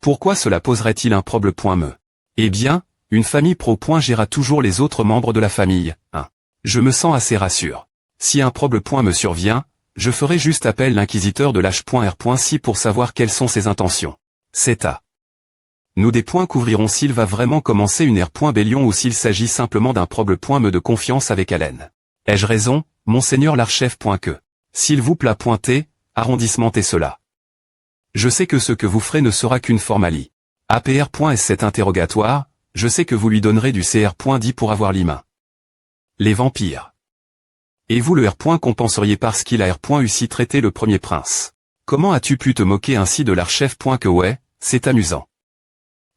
Pourquoi cela poserait-il un problème? Eh bien, une famille gérera toujours les autres membres de la famille, hein. Je me sens assez rassuré. Si un problème me survient, je ferai juste appel l'inquisiteur de l'H.R.si pour savoir quelles sont ses intentions. C'est à nous des points couvriront s'il va vraiment commencer une R.Bellion ou s'il s'agit simplement d'un problème de confiance avec Allen. Ai-je raison, monseigneur l'archef.que. S'il vous plaît pointer, arrondissement et cela. Je sais que ce que vous ferez ne sera qu'une formalie. APR.s cet interrogatoire, je sais que vous lui donnerez du CR.10 pour avoir l'IMA. Les vampires. Et vous le R. compenseriez parce qu'il a R.ussi traité le premier prince. Comment as-tu pu te moquer ainsi de l'archef.que ouais, c'est amusant.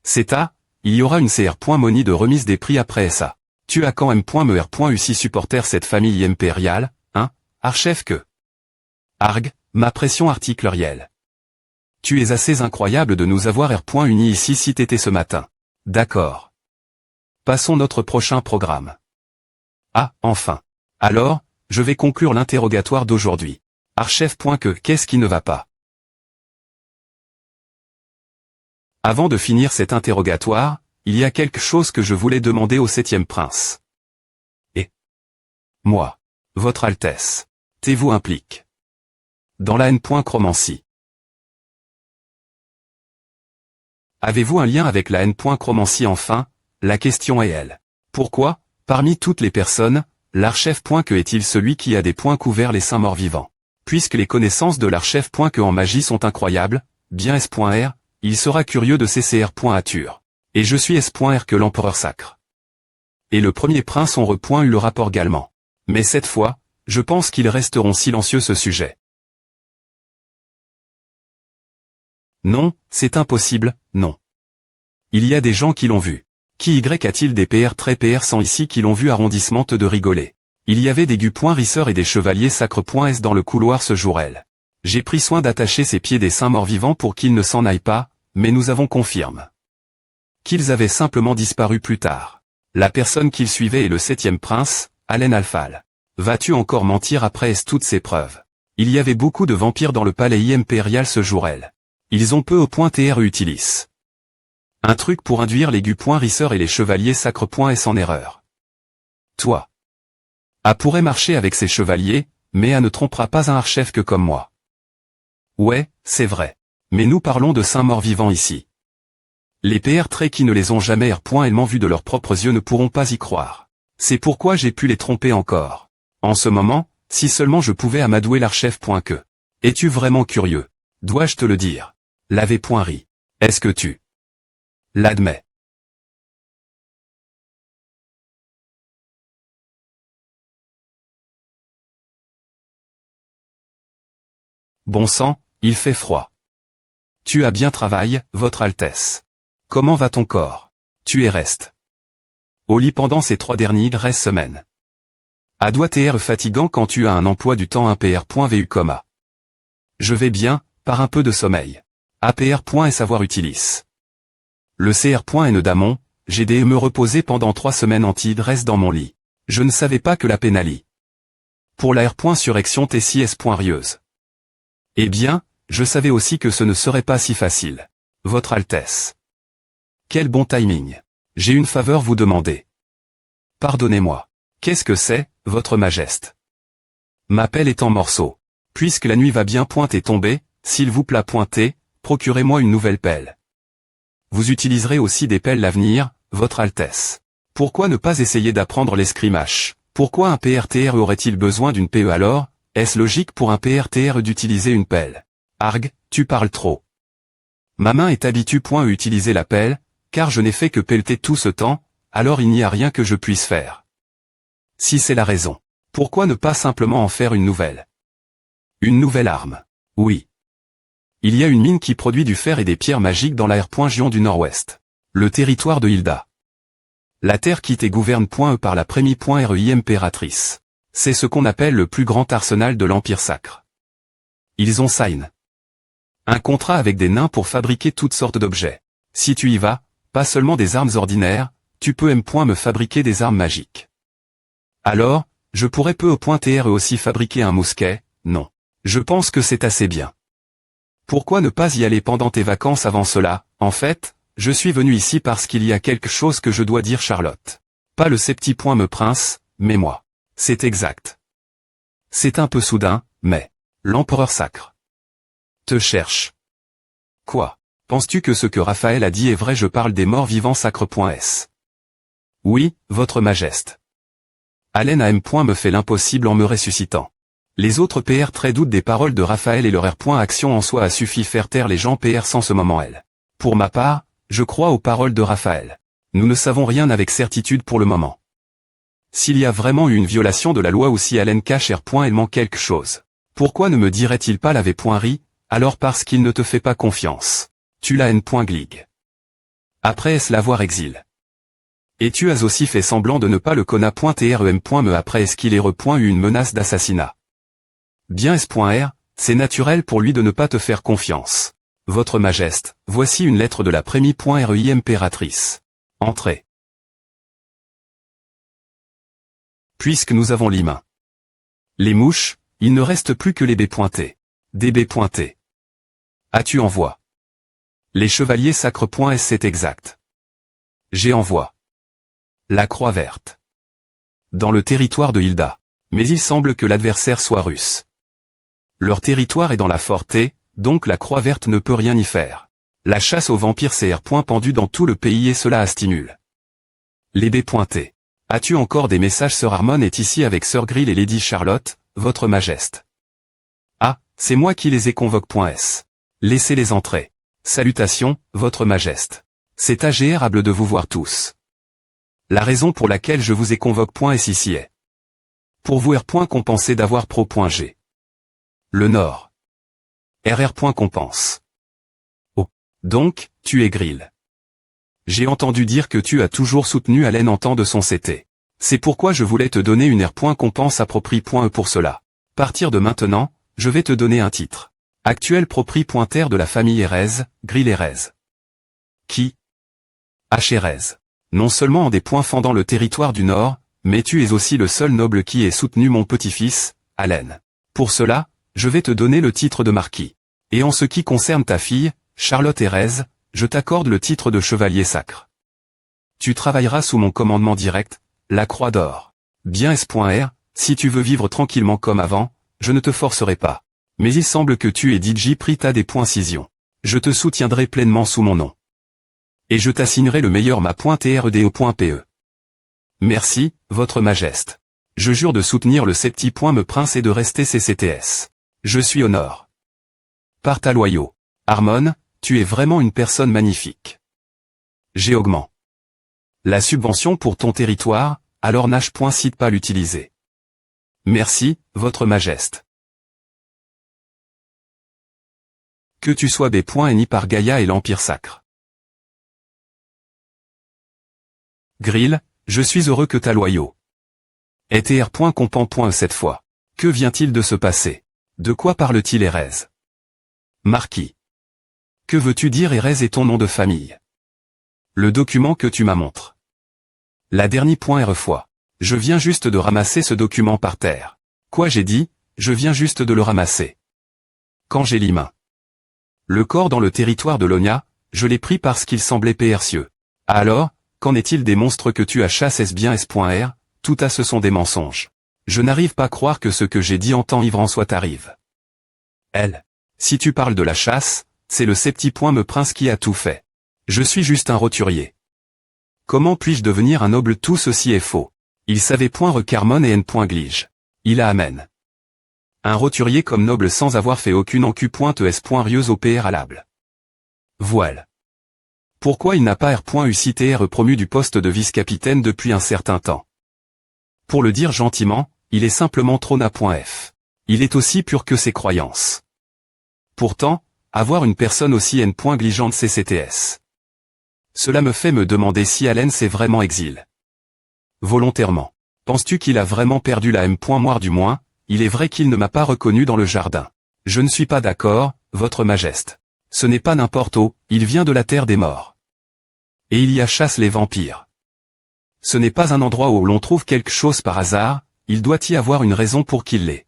C'est à, il y aura une CR.money de remise des prix après ça. Tu as quand me R.ussi supporter cette famille impériale, hein, archef que. Arg, ma pression articularielle. Tu es assez incroyable de nous avoir R.uni ici si t'étais ce matin. D'accord. Passons notre prochain programme. Ah, enfin. Alors, je vais conclure l'interrogatoire d'aujourd'hui. Archef.que, qu'est-ce qui ne va pas? Avant de finir cet interrogatoire, il y a quelque chose que je voulais demander au 7e prince. Et moi, Votre Altesse, vous implique dans la N.chromancie. Avez-vous un lien avec la N.chromancie enfin? La question est elle. Pourquoi, parmi toutes les personnes, l'archef que est-il celui qui a des points couverts les saints morts vivants? Puisque les connaissances de l'archef que en magie sont incroyables, bien S.R, il sera curieux de CCR.Atur. Et je suis S.R que l'empereur sacre. Et le premier prince ont eu le rapport également. Mais cette fois, je pense qu'ils resteront silencieux ce sujet. Non, c'est impossible, non. Il y a des gens qui l'ont vu. Qui a-t-il des PR très PR sans ici qui l'ont vu arrondissement de rigoler. Il y avait des risseurs et des chevaliers sacres.s dans le couloir ce jour-là. J'ai pris soin d'attacher ses pieds des saints morts vivants pour qu'ils ne s'en aillent pas, mais nous avons confirmé qu'ils avaient simplement disparu plus tard. La personne qu'ils suivaient est le 7e prince, Allen Alphal. Vas-tu encore mentir après toutes ces preuves? Il y avait beaucoup de vampires dans le palais impérial ce jour-là. Ils ont peu au point utilis. Un truc pour induire les risseurs et les chevaliers sacres.s en erreur. Toi. A pourrait marcher avec ces chevaliers, mais A ne trompera pas un archef que comme moi. Ouais, c'est vrai. Mais nous parlons de saints morts vivants ici. Les PR très qui ne les ont jamais réellement vus de leurs propres yeux ne pourront pas y croire. C'est pourquoi j'ai pu les tromper encore. En ce moment, si seulement je pouvais amadouer l'archef que. Es-tu vraiment curieux? Dois-je te le dire? L'avais.ri. Est-ce que tu l'admets? Bon sang, il fait froid. Tu as bien travaillé, Votre Altesse. Comment va ton corps? Tu es reste au lit pendant ces 3 dernières semaines. A doit être fatigant quand tu as un emploi du temps impr.vu, Je vais bien, par un peu de sommeil. APR. Et savoir utilis. Le CR. Damon, j'ai dû me reposer pendant 3 semaines anti-dresse dans mon lit. Je ne savais pas que la pénalie. Pour la R. Surrection TCS. Rieuse. Eh bien, je savais aussi que ce ne serait pas si facile. Votre Altesse. Quel bon timing. J'ai une faveur vous demander. Pardonnez-moi. Qu'est-ce que c'est, Votre Majesté? Ma pelle est en morceaux. Puisque la nuit va bien pointer tomber, s'il vous plaît procurez-moi une nouvelle pelle. Vous utiliserez aussi des pelles l'avenir, Votre Altesse. Pourquoi ne pas essayer d'apprendre l'escrimache? Pourquoi un PRTR aurait-il besoin d'une PE alors? Est-ce logique pour un PRTR d'utiliser une pelle? Arg, tu parles trop. Ma main est habituée à utiliser la pelle, car je n'ai fait que pelleter tout ce temps, alors il n'y a rien que je puisse faire. Si c'est la raison, pourquoi ne pas simplement en faire une nouvelle? Une nouvelle arme. Oui. Il y a une mine qui produit du fer et des pierres magiques dans la R.Gion du Nord-Ouest. Le territoire de Hilda. La terre quitte et gouverne.e par la Prémie.REI impératrice. C'est ce qu'on appelle le plus grand arsenal de l'Empire sacre. Ils ont signé un contrat avec des nains pour fabriquer toutes sortes d'objets. Si tu y vas, pas seulement des armes ordinaires, tu peux me fabriquer des armes magiques. Alors, je pourrais peu au point aussi fabriquer un mousquet, non. Je pense que c'est assez bien. Pourquoi ne pas y aller pendant tes vacances avant cela? En fait, je suis venu ici parce qu'il y a quelque chose que je dois dire Charlotte. Pas le me prince, mais moi. C'est exact. C'est un peu soudain, mais l'empereur sacre te cherche. Quoi? Penses-tu que ce que Raphaël a dit est vrai? Je parle des morts vivants sacre.s. Oui, Votre Majesté. Allen AM. Me fait l'impossible en me ressuscitant. Les autres PR très doutent des paroles de Raphaël et leur R. Action en soi a suffi faire taire les gens PR sans ce moment elle. Pour ma part, je crois aux paroles de Raphaël. Nous ne savons rien avec certitude pour le moment. S'il y a vraiment eu une violation de la loi ou si Allen cache R. Elle ment quelque chose. Pourquoi ne me dirait-il pas l'avait.ri, alors parce qu'il ne te fait pas confiance. Tu l'as N.Glig. Après est-ce l'avoir exil. Et tu as aussi fait semblant de ne pas le conna.trem. Me après est-ce qu'il est eu une menace d'assassinat. Bien S.R, c'est naturel pour lui de ne pas te faire confiance. Votre Majesté, voici une lettre de la Prémie.REI impératrice. Entrez. Puisque nous avons les mains. Les mouches, il ne reste plus que les baies pointées. Des baies pointées. As-tu en vois? Les chevaliers sacres.s c'est exact. J'ai envoie. La croix verte. Dans le territoire de Hilda. Mais il semble que l'adversaire soit russe. Leur territoire est dans la Forté, donc la croix verte ne peut rien y faire. La chasse aux vampires CR. Pendu dans tout le pays et cela stimule. Les D.T. As-tu encore des messages? Sir Harmon est ici avec Sir Grill et Lady Charlotte, votre majesté. Ah, c'est moi qui les ai convoque.s. Laissez-les entrer. Salutations, votre majesté. C'est agréable de vous voir tous. La raison pour laquelle je vous ai convoque.s ici est pour vous compenser d'avoir pro.g. Le Nord. Compense. Oh. Donc, tu es Grill. J'ai entendu dire que tu as toujours soutenu Allen en temps de son CT. C'est pourquoi je voulais te donner une compense appropriée.e pour cela. Partir de maintenant, je vais te donner un titre. Actuel propriétaire de la famille Erez, Grill Erez. Qui? H. Erez. Non seulement en des points fendant le territoire du Nord, mais tu es aussi le seul noble qui ait soutenu mon petit-fils, Allen. Pour cela, je vais te donner le titre de marquis. Et en ce qui concerne ta fille, Charlotte Erez, je t'accorde le titre de chevalier sacre. Tu travailleras sous mon commandement direct, la croix d'or. Bien S.R, si tu veux vivre tranquillement comme avant, je ne te forcerai pas. Mais il semble que tu et DJ pris à des points-cision. Je te soutiendrai pleinement sous mon nom. Et je t'assignerai le meilleur ma.TRDE.PE. Merci, votre majesté. Je jure de soutenir le me prince et de rester CCTS. Je suis au nord. Par ta loyau. Harmon, tu es vraiment une personne magnifique. J'ai augment. La subvention pour ton territoire, alors Nash.cite pas l'utiliser. Merci, votre majesté. Que tu sois B.ni par Gaïa et l'Empire sacre. Grill, je suis heureux que ta loyau. Et TR.compan. Cette fois. Que vient-il de se passer? De quoi parle-t-il Erez? Marquis. Que veux-tu dire Erez est ton nom de famille? Le document que tu m'as montre. La dernière fois. Je viens juste de ramasser ce document par terre. Quoi j'ai dit? Je viens juste de le ramasser. Quand j'ai les mains. Le corps dans le territoire de Lonia, je l'ai pris parce qu'il semblait percieux. Alors, qu'en est-il des monstres que tu as chassés bien S.R, tout à ce sont des mensonges. Je n'arrive pas à croire que ce que j'ai dit en temps ivre en soit arrive. Elle. Si tu parles de la chasse, c'est le me prince qui a tout fait. Je suis juste un roturier. Comment puis-je devenir un noble? Tout ceci est faux. Il savait recarmon et n.glige. Il a amen. Un roturier comme noble sans avoir fait aucune encu.es.rieuse au préalable. Voile. Pourquoi il n'a pas R.UCTR promu du poste de vice-capitaine depuis un certain temps? Pour le dire gentiment, il est simplement trona.f. Il est aussi pur que ses croyances. Pourtant, avoir une personne aussi n.gligeante CCTS. Cela me fait me demander si Allen s'est vraiment exilé. Volontairement. Penses-tu qu'il a vraiment perdu la m.moire du moins? Il est vrai qu'il ne m'a pas reconnu dans le jardin. Je ne suis pas d'accord, votre majesté. Ce n'est pas n'importe où, il vient de la terre des morts. Et il y a chasse les vampires. Ce n'est pas un endroit où l'on trouve quelque chose par hasard, il doit y avoir une raison pour qu'il l'ait.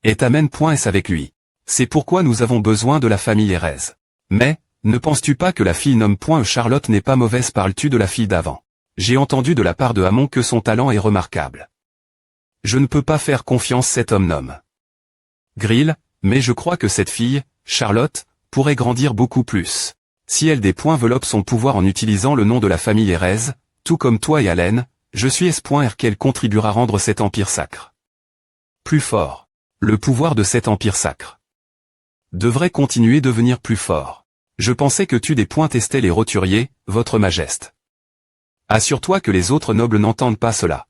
Et amène.s avec lui. C'est pourquoi nous avons besoin de la famille Erez. Mais, ne penses-tu pas que la fille nomme Charlotte n'est pas mauvaise? Parles-tu de la fille d'avant? J'ai entendu de la part de Hamon que son talent est remarquable. Je ne peux pas faire confiance cet homme-nomme. Grill, mais je crois que cette fille, Charlotte, pourrait grandir beaucoup plus. Si elle développe son pouvoir en utilisant le nom de la famille Erez, tout comme toi et Allen, je suis S.R qu'elle contribuera à rendre cet empire sacre plus fort. Le pouvoir de cet empire sacre devrait continuer de devenir plus fort. Je pensais que tu testais les roturiers, votre majesté. Assure-toi que les autres nobles n'entendent pas cela.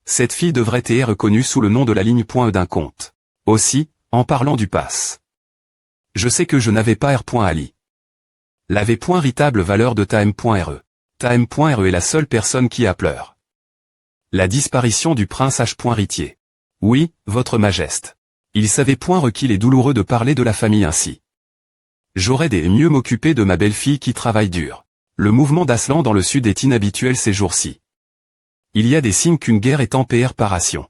Cette fille devrait être reconnue sous le nom de la ligne.e d'un comte. Aussi, en parlant du pass. Je sais que je n'avais pas R.Ali. L'avait .ritable valeur de ta M.re. Ta M.re est la seule personne qui a pleure. La disparition du prince H. Ritier. Oui, votre majesté. Il savait qu'il est douloureux de parler de la famille ainsi. J'aurais des mieux m'occuper de ma belle-fille qui travaille dur. Le mouvement d'Aslan dans le sud est inhabituel ces jours-ci. Il y a des signes qu'une guerre est en préparation.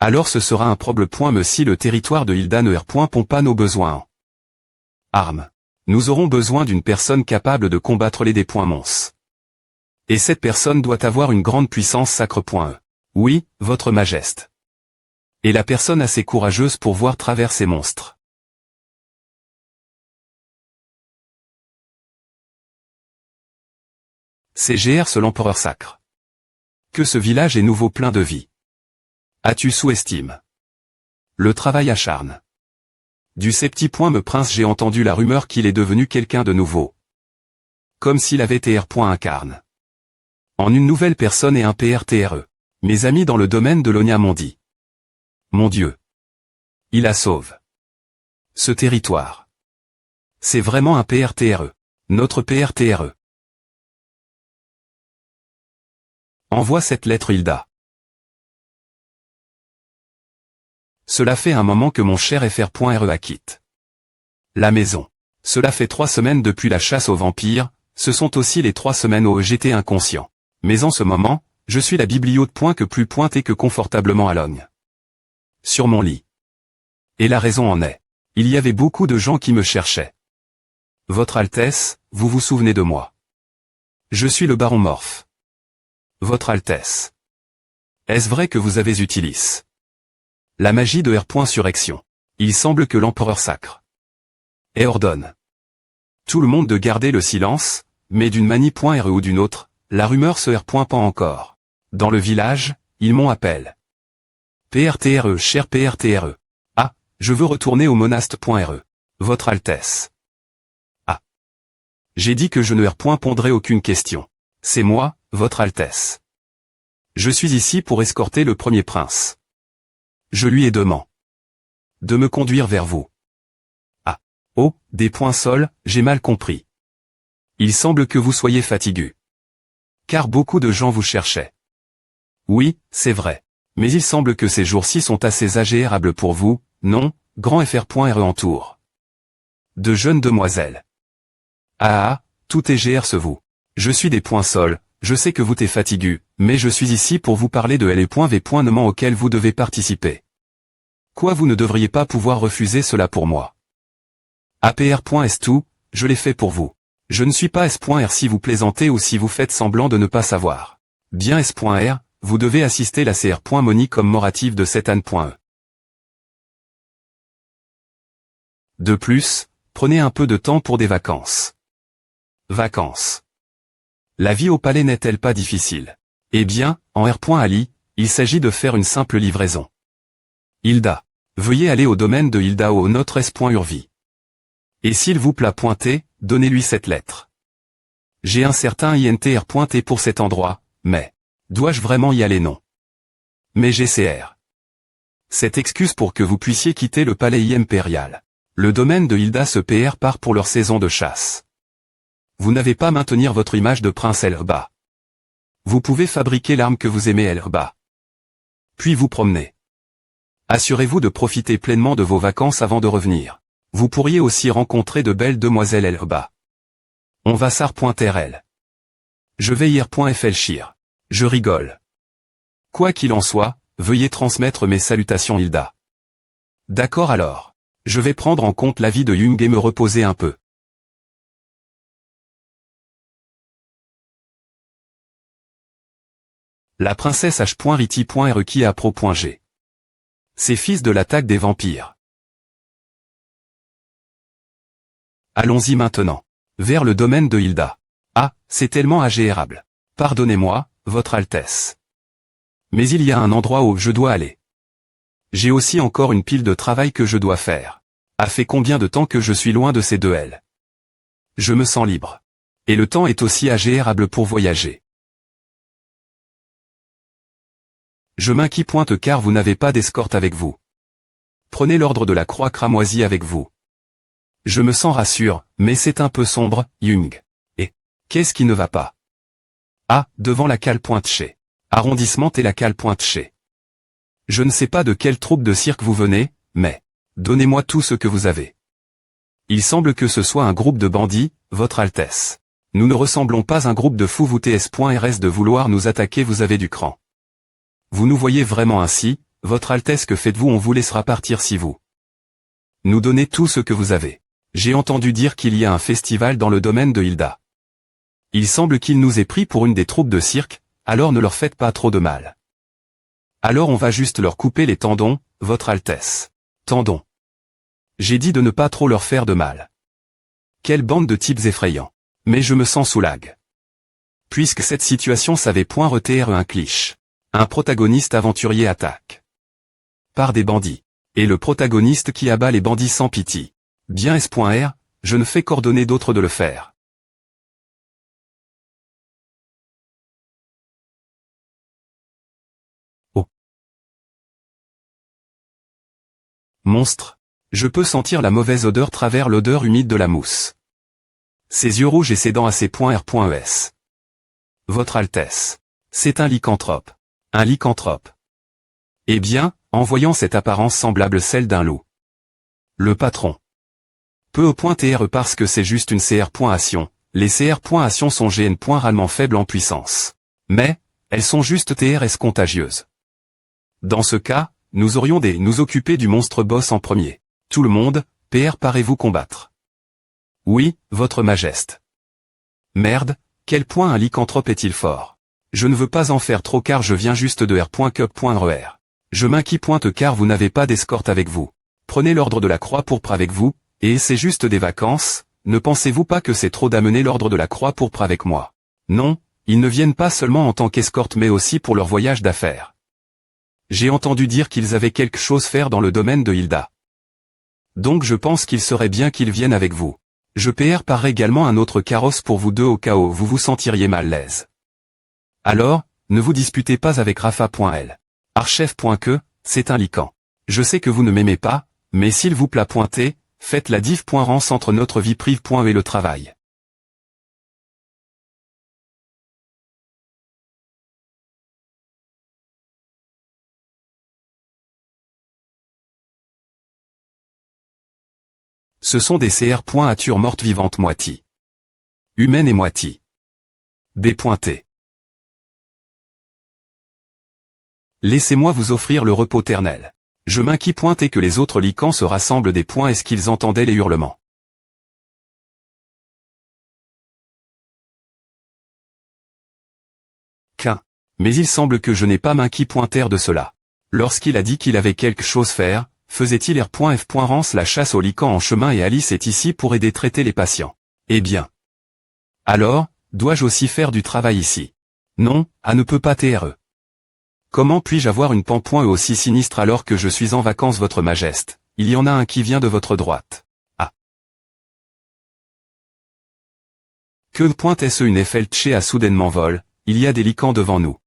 Alors ce sera un problème. Si le territoire de Hilda ne pompe pas nos besoins en armes. Nous aurons besoin d'une personne capable de combattre les des points mons. Et cette personne doit avoir une grande puissance sacre.e. Oui, votre majesté. Et la personne assez courageuse pour voir travers ces monstres. CGR sur l'empereur sacre. Que ce village est nouveau plein de vie. As-tu sous-estime? Le travail acharne. Du ces petits points me prince j'ai entendu la rumeur qu'il est devenu quelqu'un de nouveau. Comme s'il avait TR.incarne. En une nouvelle personne et un PRTRE. Mes amis dans le domaine de l'Onia m'ont dit. Mon Dieu. Il a sauve. Ce territoire. C'est vraiment un PRTRE. Notre PRTRE. Envoie cette lettre Hilda. Cela fait un moment que mon cher FR.RE a quitté la maison. Cela fait 3 semaines depuis la chasse aux vampires, ce sont aussi les 3 semaines où j'étais inconscient. Mais en ce moment, je suis la bibliothèque que plus pointée que confortablement à l'ogne. Sur mon lit. Et la raison en est. Il y avait beaucoup de gens qui me cherchaient. Votre Altesse, vous vous souvenez de moi. Je suis le baron Morph. Votre Altesse. Est-ce vrai que vous avez utilisé la magie de R.Surrection? Il semble que l'empereur sacre et ordonne tout le monde de garder le silence, mais d'une manie.re ou d'une autre, la rumeur se R.Pas encore. Dans le village, ils m'ont appelé. PRTRE, cher PRTRE. Ah, je veux retourner au monaste.re. Votre Altesse. Ah. J'ai dit que je ne répondrai aucune question. C'est moi, Votre Altesse. Je suis ici pour escorter le premier prince. Je lui ai demandé de me conduire vers vous. Ah. Oh, des points sols, j'ai mal compris. Il semble que vous soyez fatigué. Car beaucoup de gens vous cherchaient. Oui, c'est vrai. Mais il semble que ces jours-ci sont assez agréables pour vous, non, grand FR.RE entoure. De jeunes demoiselles. Ah, tout est GR vous. Je suis des points sols, je sais que vous t'es fatigué, mais je suis ici pour vous parler de L.V. auquel vous devez participer. Quoi vous ne devriez pas pouvoir refuser cela pour moi. APR.S tout, je l'ai fait pour vous. Je ne suis pas S.R si vous plaisantez ou si vous faites semblant de ne pas savoir. Bien S.R, vous devez assister la CR.Moni comme morative de cette Anne.E. De plus, prenez un peu de temps pour des vacances. Vacances. La vie au palais n'est-elle pas difficile? Eh bien, en R.Ali, il s'agit de faire une simple livraison. Hilda. Veuillez aller au domaine de Hilda au notre S.Urvi. Et s'il vous plaît pointer, donnez-lui cette lettre. J'ai un certain INTR pointé pour cet endroit, mais dois-je vraiment y aller? Non. Mais GCR. Cette excuse pour que vous puissiez quitter le palais impérial. Le domaine de Hilda se PR part pour leur saison de chasse. Vous n'avez pas maintenir votre image de prince Elba. Vous pouvez fabriquer l'arme que vous aimez Elba. Puis vous promener. Assurez-vous de profiter pleinement de vos vacances avant de revenir. Vous pourriez aussi rencontrer de belles demoiselles Elba. On va sar.rl. Je vais ir.flchir. Je rigole. Quoi qu'il en soit, veuillez transmettre mes salutations Hilda. D'accord alors. Je vais prendre en compte l'avis de Jung et me reposer un peu. La princesse H.Riti.R qui a pro.g. C'est fils de l'attaque des vampires. Allons-y maintenant. Vers le domaine de Hilda. Ah, c'est tellement agréable. Pardonnez-moi, Votre Altesse. Mais il y a un endroit où je dois aller. J'ai aussi encore une pile de travail que je dois faire. A fait combien de temps que je suis loin de ces deux L? Je me sens libre. Et le temps est aussi agréable pour voyager. Je m'inquiète pointe car vous n'avez pas d'escorte avec vous. Prenez l'ordre de la croix cramoisie avec vous. Je me sens rassure, mais c'est un peu sombre, Jung. Et qu'est-ce qui ne va pas? Ah, devant la cale pointe chez. Arrondissement et la cale pointe chez. Je ne sais pas de quelle troupe de cirque vous venez, mais donnez-moi tout ce que vous avez. Il semble que ce soit un groupe de bandits, Votre Altesse. Nous ne ressemblons pas à un groupe de fous vous TS.RS de vouloir nous attaquer vous avez du cran. Vous nous voyez vraiment ainsi, Votre Altesse que faites-vous on vous laissera partir si vous nous donnez tout ce que vous avez. J'ai entendu dire qu'il y a un festival dans le domaine de Hilda. Il semble qu'il nous ait pris pour une des troupes de cirque, alors ne leur faites pas trop de mal. Alors on va juste leur couper les tendons, Votre Altesse. Tendons. J'ai dit de ne pas trop leur faire de mal. Quelle bande de types effrayants. Mais je me sens soulage. Puisque cette situation savait point retenir un cliché. Un protagoniste aventurier attaque. Par des bandits. Et le protagoniste qui abat les bandits sans pitié. Bien S.R, je ne fais qu'ordonner d'autres de le faire. Oh. Monstre. Je peux sentir la mauvaise odeur travers l'odeur humide de la mousse. Ses yeux rouges et ses dents à ses points R.Es. Votre Altesse. C'est un lycanthrope. Un lycanthrope. Eh bien, en voyant cette apparence semblable celle d'un loup. Le patron. Peu au point TRE parce que c'est juste une CR.ation. Les CR.ations sont GN. Faibles en puissance. Mais, elles sont juste TRS contagieuses. Dans ce cas, nous aurions des nous occuper du monstre boss en premier. Tout le monde, PR parez-vous combattre. Oui, votre majesté. Merde, quel point un lycanthrope est-il fort. Je ne veux pas en faire trop car je viens juste de R.Cup.RER. Je m'inquiète pointe car vous n'avez pas d'escorte avec vous. Prenez l'ordre de la croix pourpre avec vous, et c'est juste des vacances, ne pensez-vous pas que c'est trop d'amener l'ordre de la croix pourpre avec moi? Non, ils ne viennent pas seulement en tant qu'escorte mais aussi pour leur voyage d'affaires. J'ai entendu dire qu'ils avaient quelque chose à faire dans le domaine de Hilda. Donc je pense qu'il serait bien qu'ils viennent avec vous. Je prépare également un autre carrosse pour vous deux au cas où vous vous sentiriez mal à l'aise. Alors, ne vous disputez pas avec Rafa.L. Archef.que, c'est un lycan. Je sais que vous ne m'aimez pas, mais s'il vous plaît pointez, faites la diff.rance entre notre vie prive. Et le travail. Ce sont des CR.atures mortes vivantes moitié. Humaines et moitié. Dépointées. Laissez-moi vous offrir le repos éternel. Je m'inquiète pointer que les autres lycans se rassemblent des points est-ce qu'ils entendaient les hurlements. Mais il semble que je n'ai pas m'inquiète pointer de cela. Lorsqu'il a dit qu'il avait quelque chose à faire, faisait-il R.F. Rance la chasse aux lycans en chemin et Alice est ici pour aider traiter les patients. Eh bien. Alors, dois-je aussi faire du travail ici? Non, ne peut pas TRE. Comment puis-je avoir une pan-point aussi sinistre alors que je suis en vacances votre majesté? Il y en a un qui vient de votre droite. Ah. Que point est-ce une Eiffel-Tché a soudainement vol, il y a des lycans devant nous.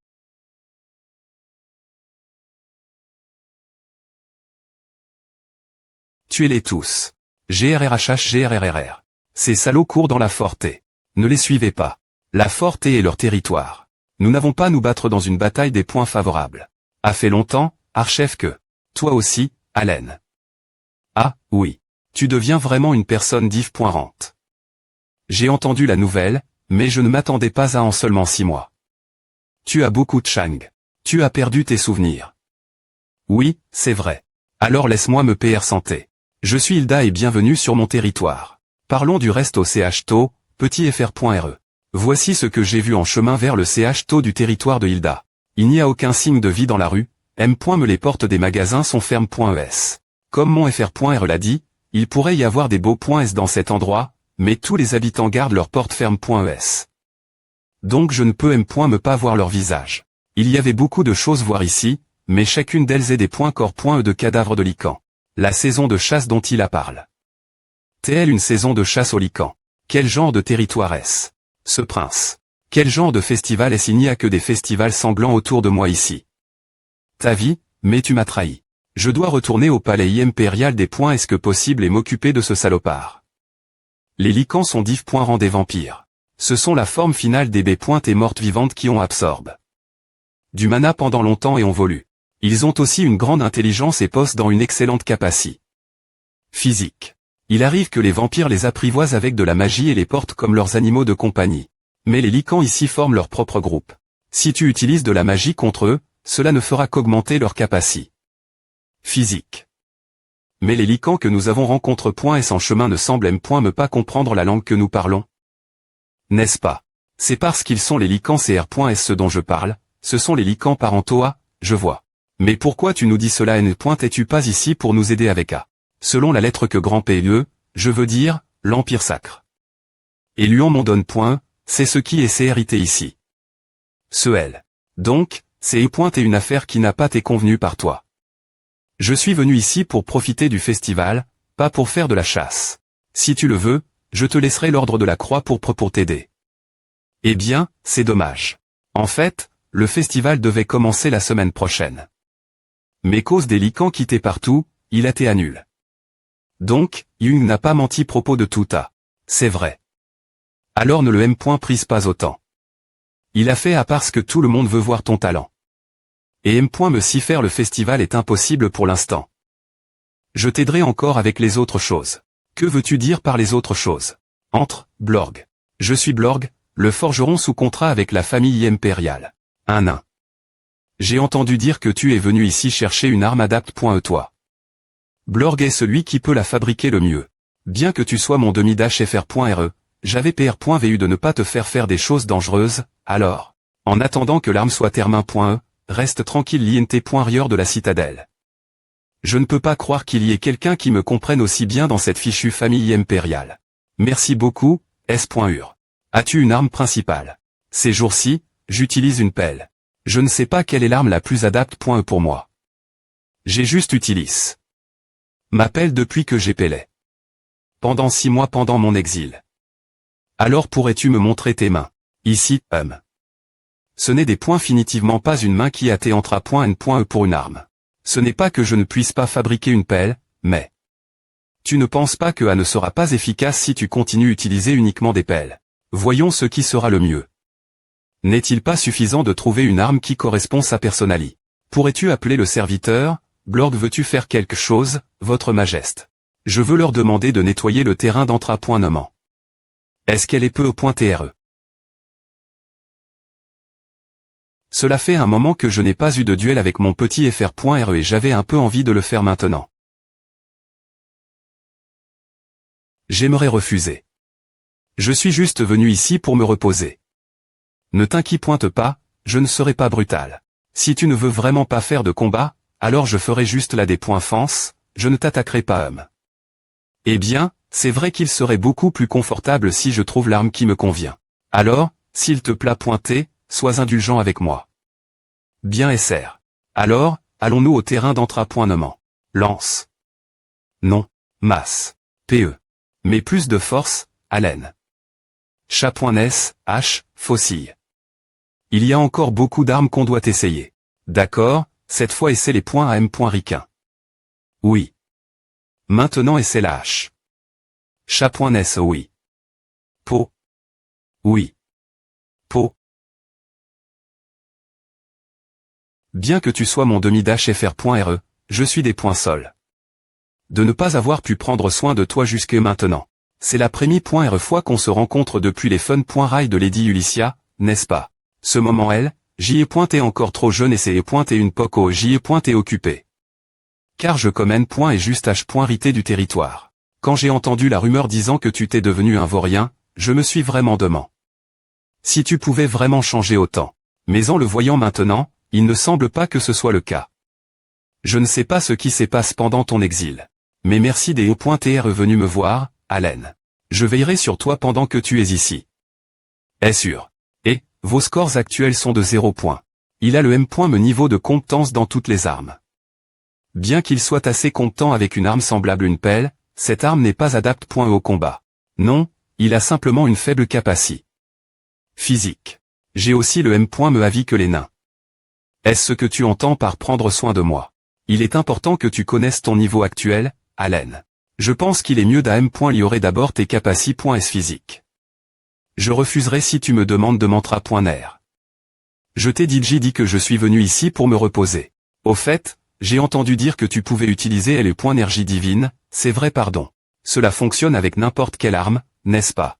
Tuez-les tous. GRRHH. Ces salauds courent dans la forêt. Ne les suivez pas. La forêt est leur territoire. Nous n'avons pas à nous battre dans une bataille des points favorables. A fait longtemps, Archef que. Toi aussi, Allen. Ah, oui. Tu deviens vraiment une personne div.rante. J'ai entendu la nouvelle, mais je ne m'attendais pas à en seulement 6 mois. Tu as beaucoup de Chang. Tu as perdu tes souvenirs. Oui, c'est vrai. Alors laisse-moi me PR santé. Je suis Hilda et bienvenue sur mon territoire. Parlons du reste au CHTO, petit fr.re. Voici ce que j'ai vu en chemin vers le CHTO du territoire de Hilda. Il n'y a aucun signe de vie dans la rue, me les portes des magasins sont fermes.es. Comme mon fr.re l'a dit, il pourrait y avoir des beaux points S dans cet endroit, mais tous les habitants gardent leurs portes fermes.es. Donc je ne peux me pas voir leur visage. Il y avait beaucoup de choses voir ici, mais chacune d'elles est des points corps.e de cadavres de lycans. La saison de chasse dont il a parle. T-elle une saison de chasse aux lycans? Quel genre de territoire est-ce? Ce prince. Quel genre de festival est-ce? Il n'y a que des festivals sanglants autour de moi ici. Ta vie, mais tu m'as trahi. Je dois retourner au palais impérial des points est-ce que possible et m'occuper de ce salopard. Les lycans sont div.rang des vampires. Ce sont la forme finale des B. et mortes vivantes qui ont absorbé du mana pendant longtemps et ont volu. Ils ont aussi une grande intelligence et posent dans une excellente capacité physique. Il arrive que les vampires les apprivoisent avec de la magie et les portent comme leurs animaux de compagnie. Mais les lycans ici forment leur propre groupe. Si tu utilises de la magie contre eux, cela ne fera qu'augmenter leur capacité physique. Mais les licans que nous avons rencontrent .s en chemin ne semblent me pas comprendre la langue que nous parlons. N'est-ce pas? C'est parce qu'ils sont les licans CR.S ce dont je parle, ce sont les licans parentaux A, je vois. Mais pourquoi tu nous dis cela n'es-tu pas ici pour nous aider avec A? Selon la lettre que grand PLE, je veux dire, l'Empire sacre. Et Luan m'en donne point, c'est ce qui est CRité ici. Ce L. Donc, c'est est une affaire qui n'a pas été convenue par toi. Je suis venu ici pour profiter du festival, pas pour faire de la chasse. Si tu le veux, je te laisserai l'ordre de la croix pour t'aider. Eh bien, c'est dommage. En fait, le festival devait commencer la semaine prochaine. Mais cause des licans quittés partout, il a été annulé. Donc, Jung n'a pas menti propos de tout A. C'est vrai. Alors ne le prise pas autant. Il a fait à parce que tout le monde veut voir ton talent. Et me si faire le festival est impossible pour l'instant. Je t'aiderai encore avec les autres choses. Que veux-tu dire par les autres choses? Entre, Blorg. Je suis Blorg, le forgeron sous contrat avec la famille impériale. Un nain. J'ai entendu dire que tu es venu ici chercher une arme adapte. Toi. Blorg est celui qui peut la fabriquer le mieux. Bien que tu sois mon demi-FR.RE, j'avais PR.VU de ne pas te faire des choses dangereuses, alors, en attendant que l'arme soit termin.E, reste tranquille l'INT.rieur de la citadelle. Je ne peux pas croire qu'il y ait quelqu'un qui me comprenne aussi bien dans cette fichue famille impériale. Merci beaucoup, S.UR. As-tu une arme principale? Ces jours-ci, j'utilise une pelle. Je ne sais pas quelle est l'arme la plus adapte.E pour moi. J'ai juste utilisé ma pelle depuis que j'ai pellé. Pendant 6 mois pendant mon exil. Alors pourrais-tu me montrer tes mains? Ici, Ce n'est définitivement pas une main qui a été entre A.N.E pour une arme. Ce n'est pas que je ne puisse pas fabriquer une pelle, mais... Tu ne penses pas que A ne sera pas efficace si tu continues à utiliser uniquement des pelles. Voyons ce qui sera le mieux. N'est-il pas suffisant de trouver une arme qui correspond à personnali? Pourrais-tu appeler le serviteur? Blorg, veux-tu faire quelque chose, votre majesté? Je veux leur demander de nettoyer le terrain d'entre A.Nommant. Est-ce qu'elle est peu au .TRE? Cela fait un moment que je n'ai pas eu de duel avec mon petit FR.RE et j'avais un peu envie de le faire maintenant. J'aimerais refuser. Je suis juste venu ici pour me reposer. Ne t'inquiète pas, je ne serai pas brutal. Si tu ne veux vraiment pas faire de combat, alors je ferai juste là des points fence, je ne t'attaquerai pas Eh bien, c'est vrai qu'il serait beaucoup plus confortable si je trouve l'arme qui me convient. Alors, s'il te plaît pointer, sois indulgent avec moi. Bien SR. Alors, allons-nous au terrain d'entre A.Nommant. Lance. Non. Masse. PE. Mais plus de force, haleine. Chat.NES, H, faucille. Il y a encore beaucoup d'armes qu'on doit essayer. D'accord, cette fois essaie les points à M.Riquin. Oui. Maintenant essaie la H. Chat.NES, oui. Po. Oui. Po. Bien que tu sois mon demi-FR.RE, je suis des points sols. De ne pas avoir pu prendre soin de toi jusque maintenant. C'est la première fois qu'on se rencontre depuis les fun.rail de Lady Ulycia, n'est-ce pas? Ce moment j'y ai pointé encore trop jeune et c'est pointé une poco j'y ai pointé occupé. Car je comme N. et juste H. du territoire. Quand j'ai entendu la rumeur disant que tu t'es devenu un vaurien, je me suis vraiment demandé. Si tu pouvais vraiment changer autant. Mais en le voyant maintenant, il ne semble pas que ce soit le cas. Je ne sais pas ce qui s'est passé pendant ton exil. Mais merci des O.TR venu me voir, Allen. Je veillerai sur toi pendant que tu es ici. Est sûr. Et, vos scores actuels sont de 0 points. Il a le M. niveau de compétence dans toutes les armes. Bien qu'il soit assez compétent avec une arme semblable à une pelle, cette arme n'est pas adapte au combat. Non, il a simplement une faible capacité physique. J'ai aussi le M. me avis que les nains. Est-ce ce que tu entends par prendre soin de moi? Il est important que tu connaisses ton niveau actuel, Allen. Je pense qu'il est mieux d'améliorer d'abord tes capacités physiques. Je refuserai si tu me demandes de mantra.ner. Je t'ai dit que je suis venu ici pour me reposer. Au fait, j'ai entendu dire que tu pouvais utiliser les points énergie divine, c'est vrai pardon. Cela fonctionne avec n'importe quelle arme, n'est-ce pas?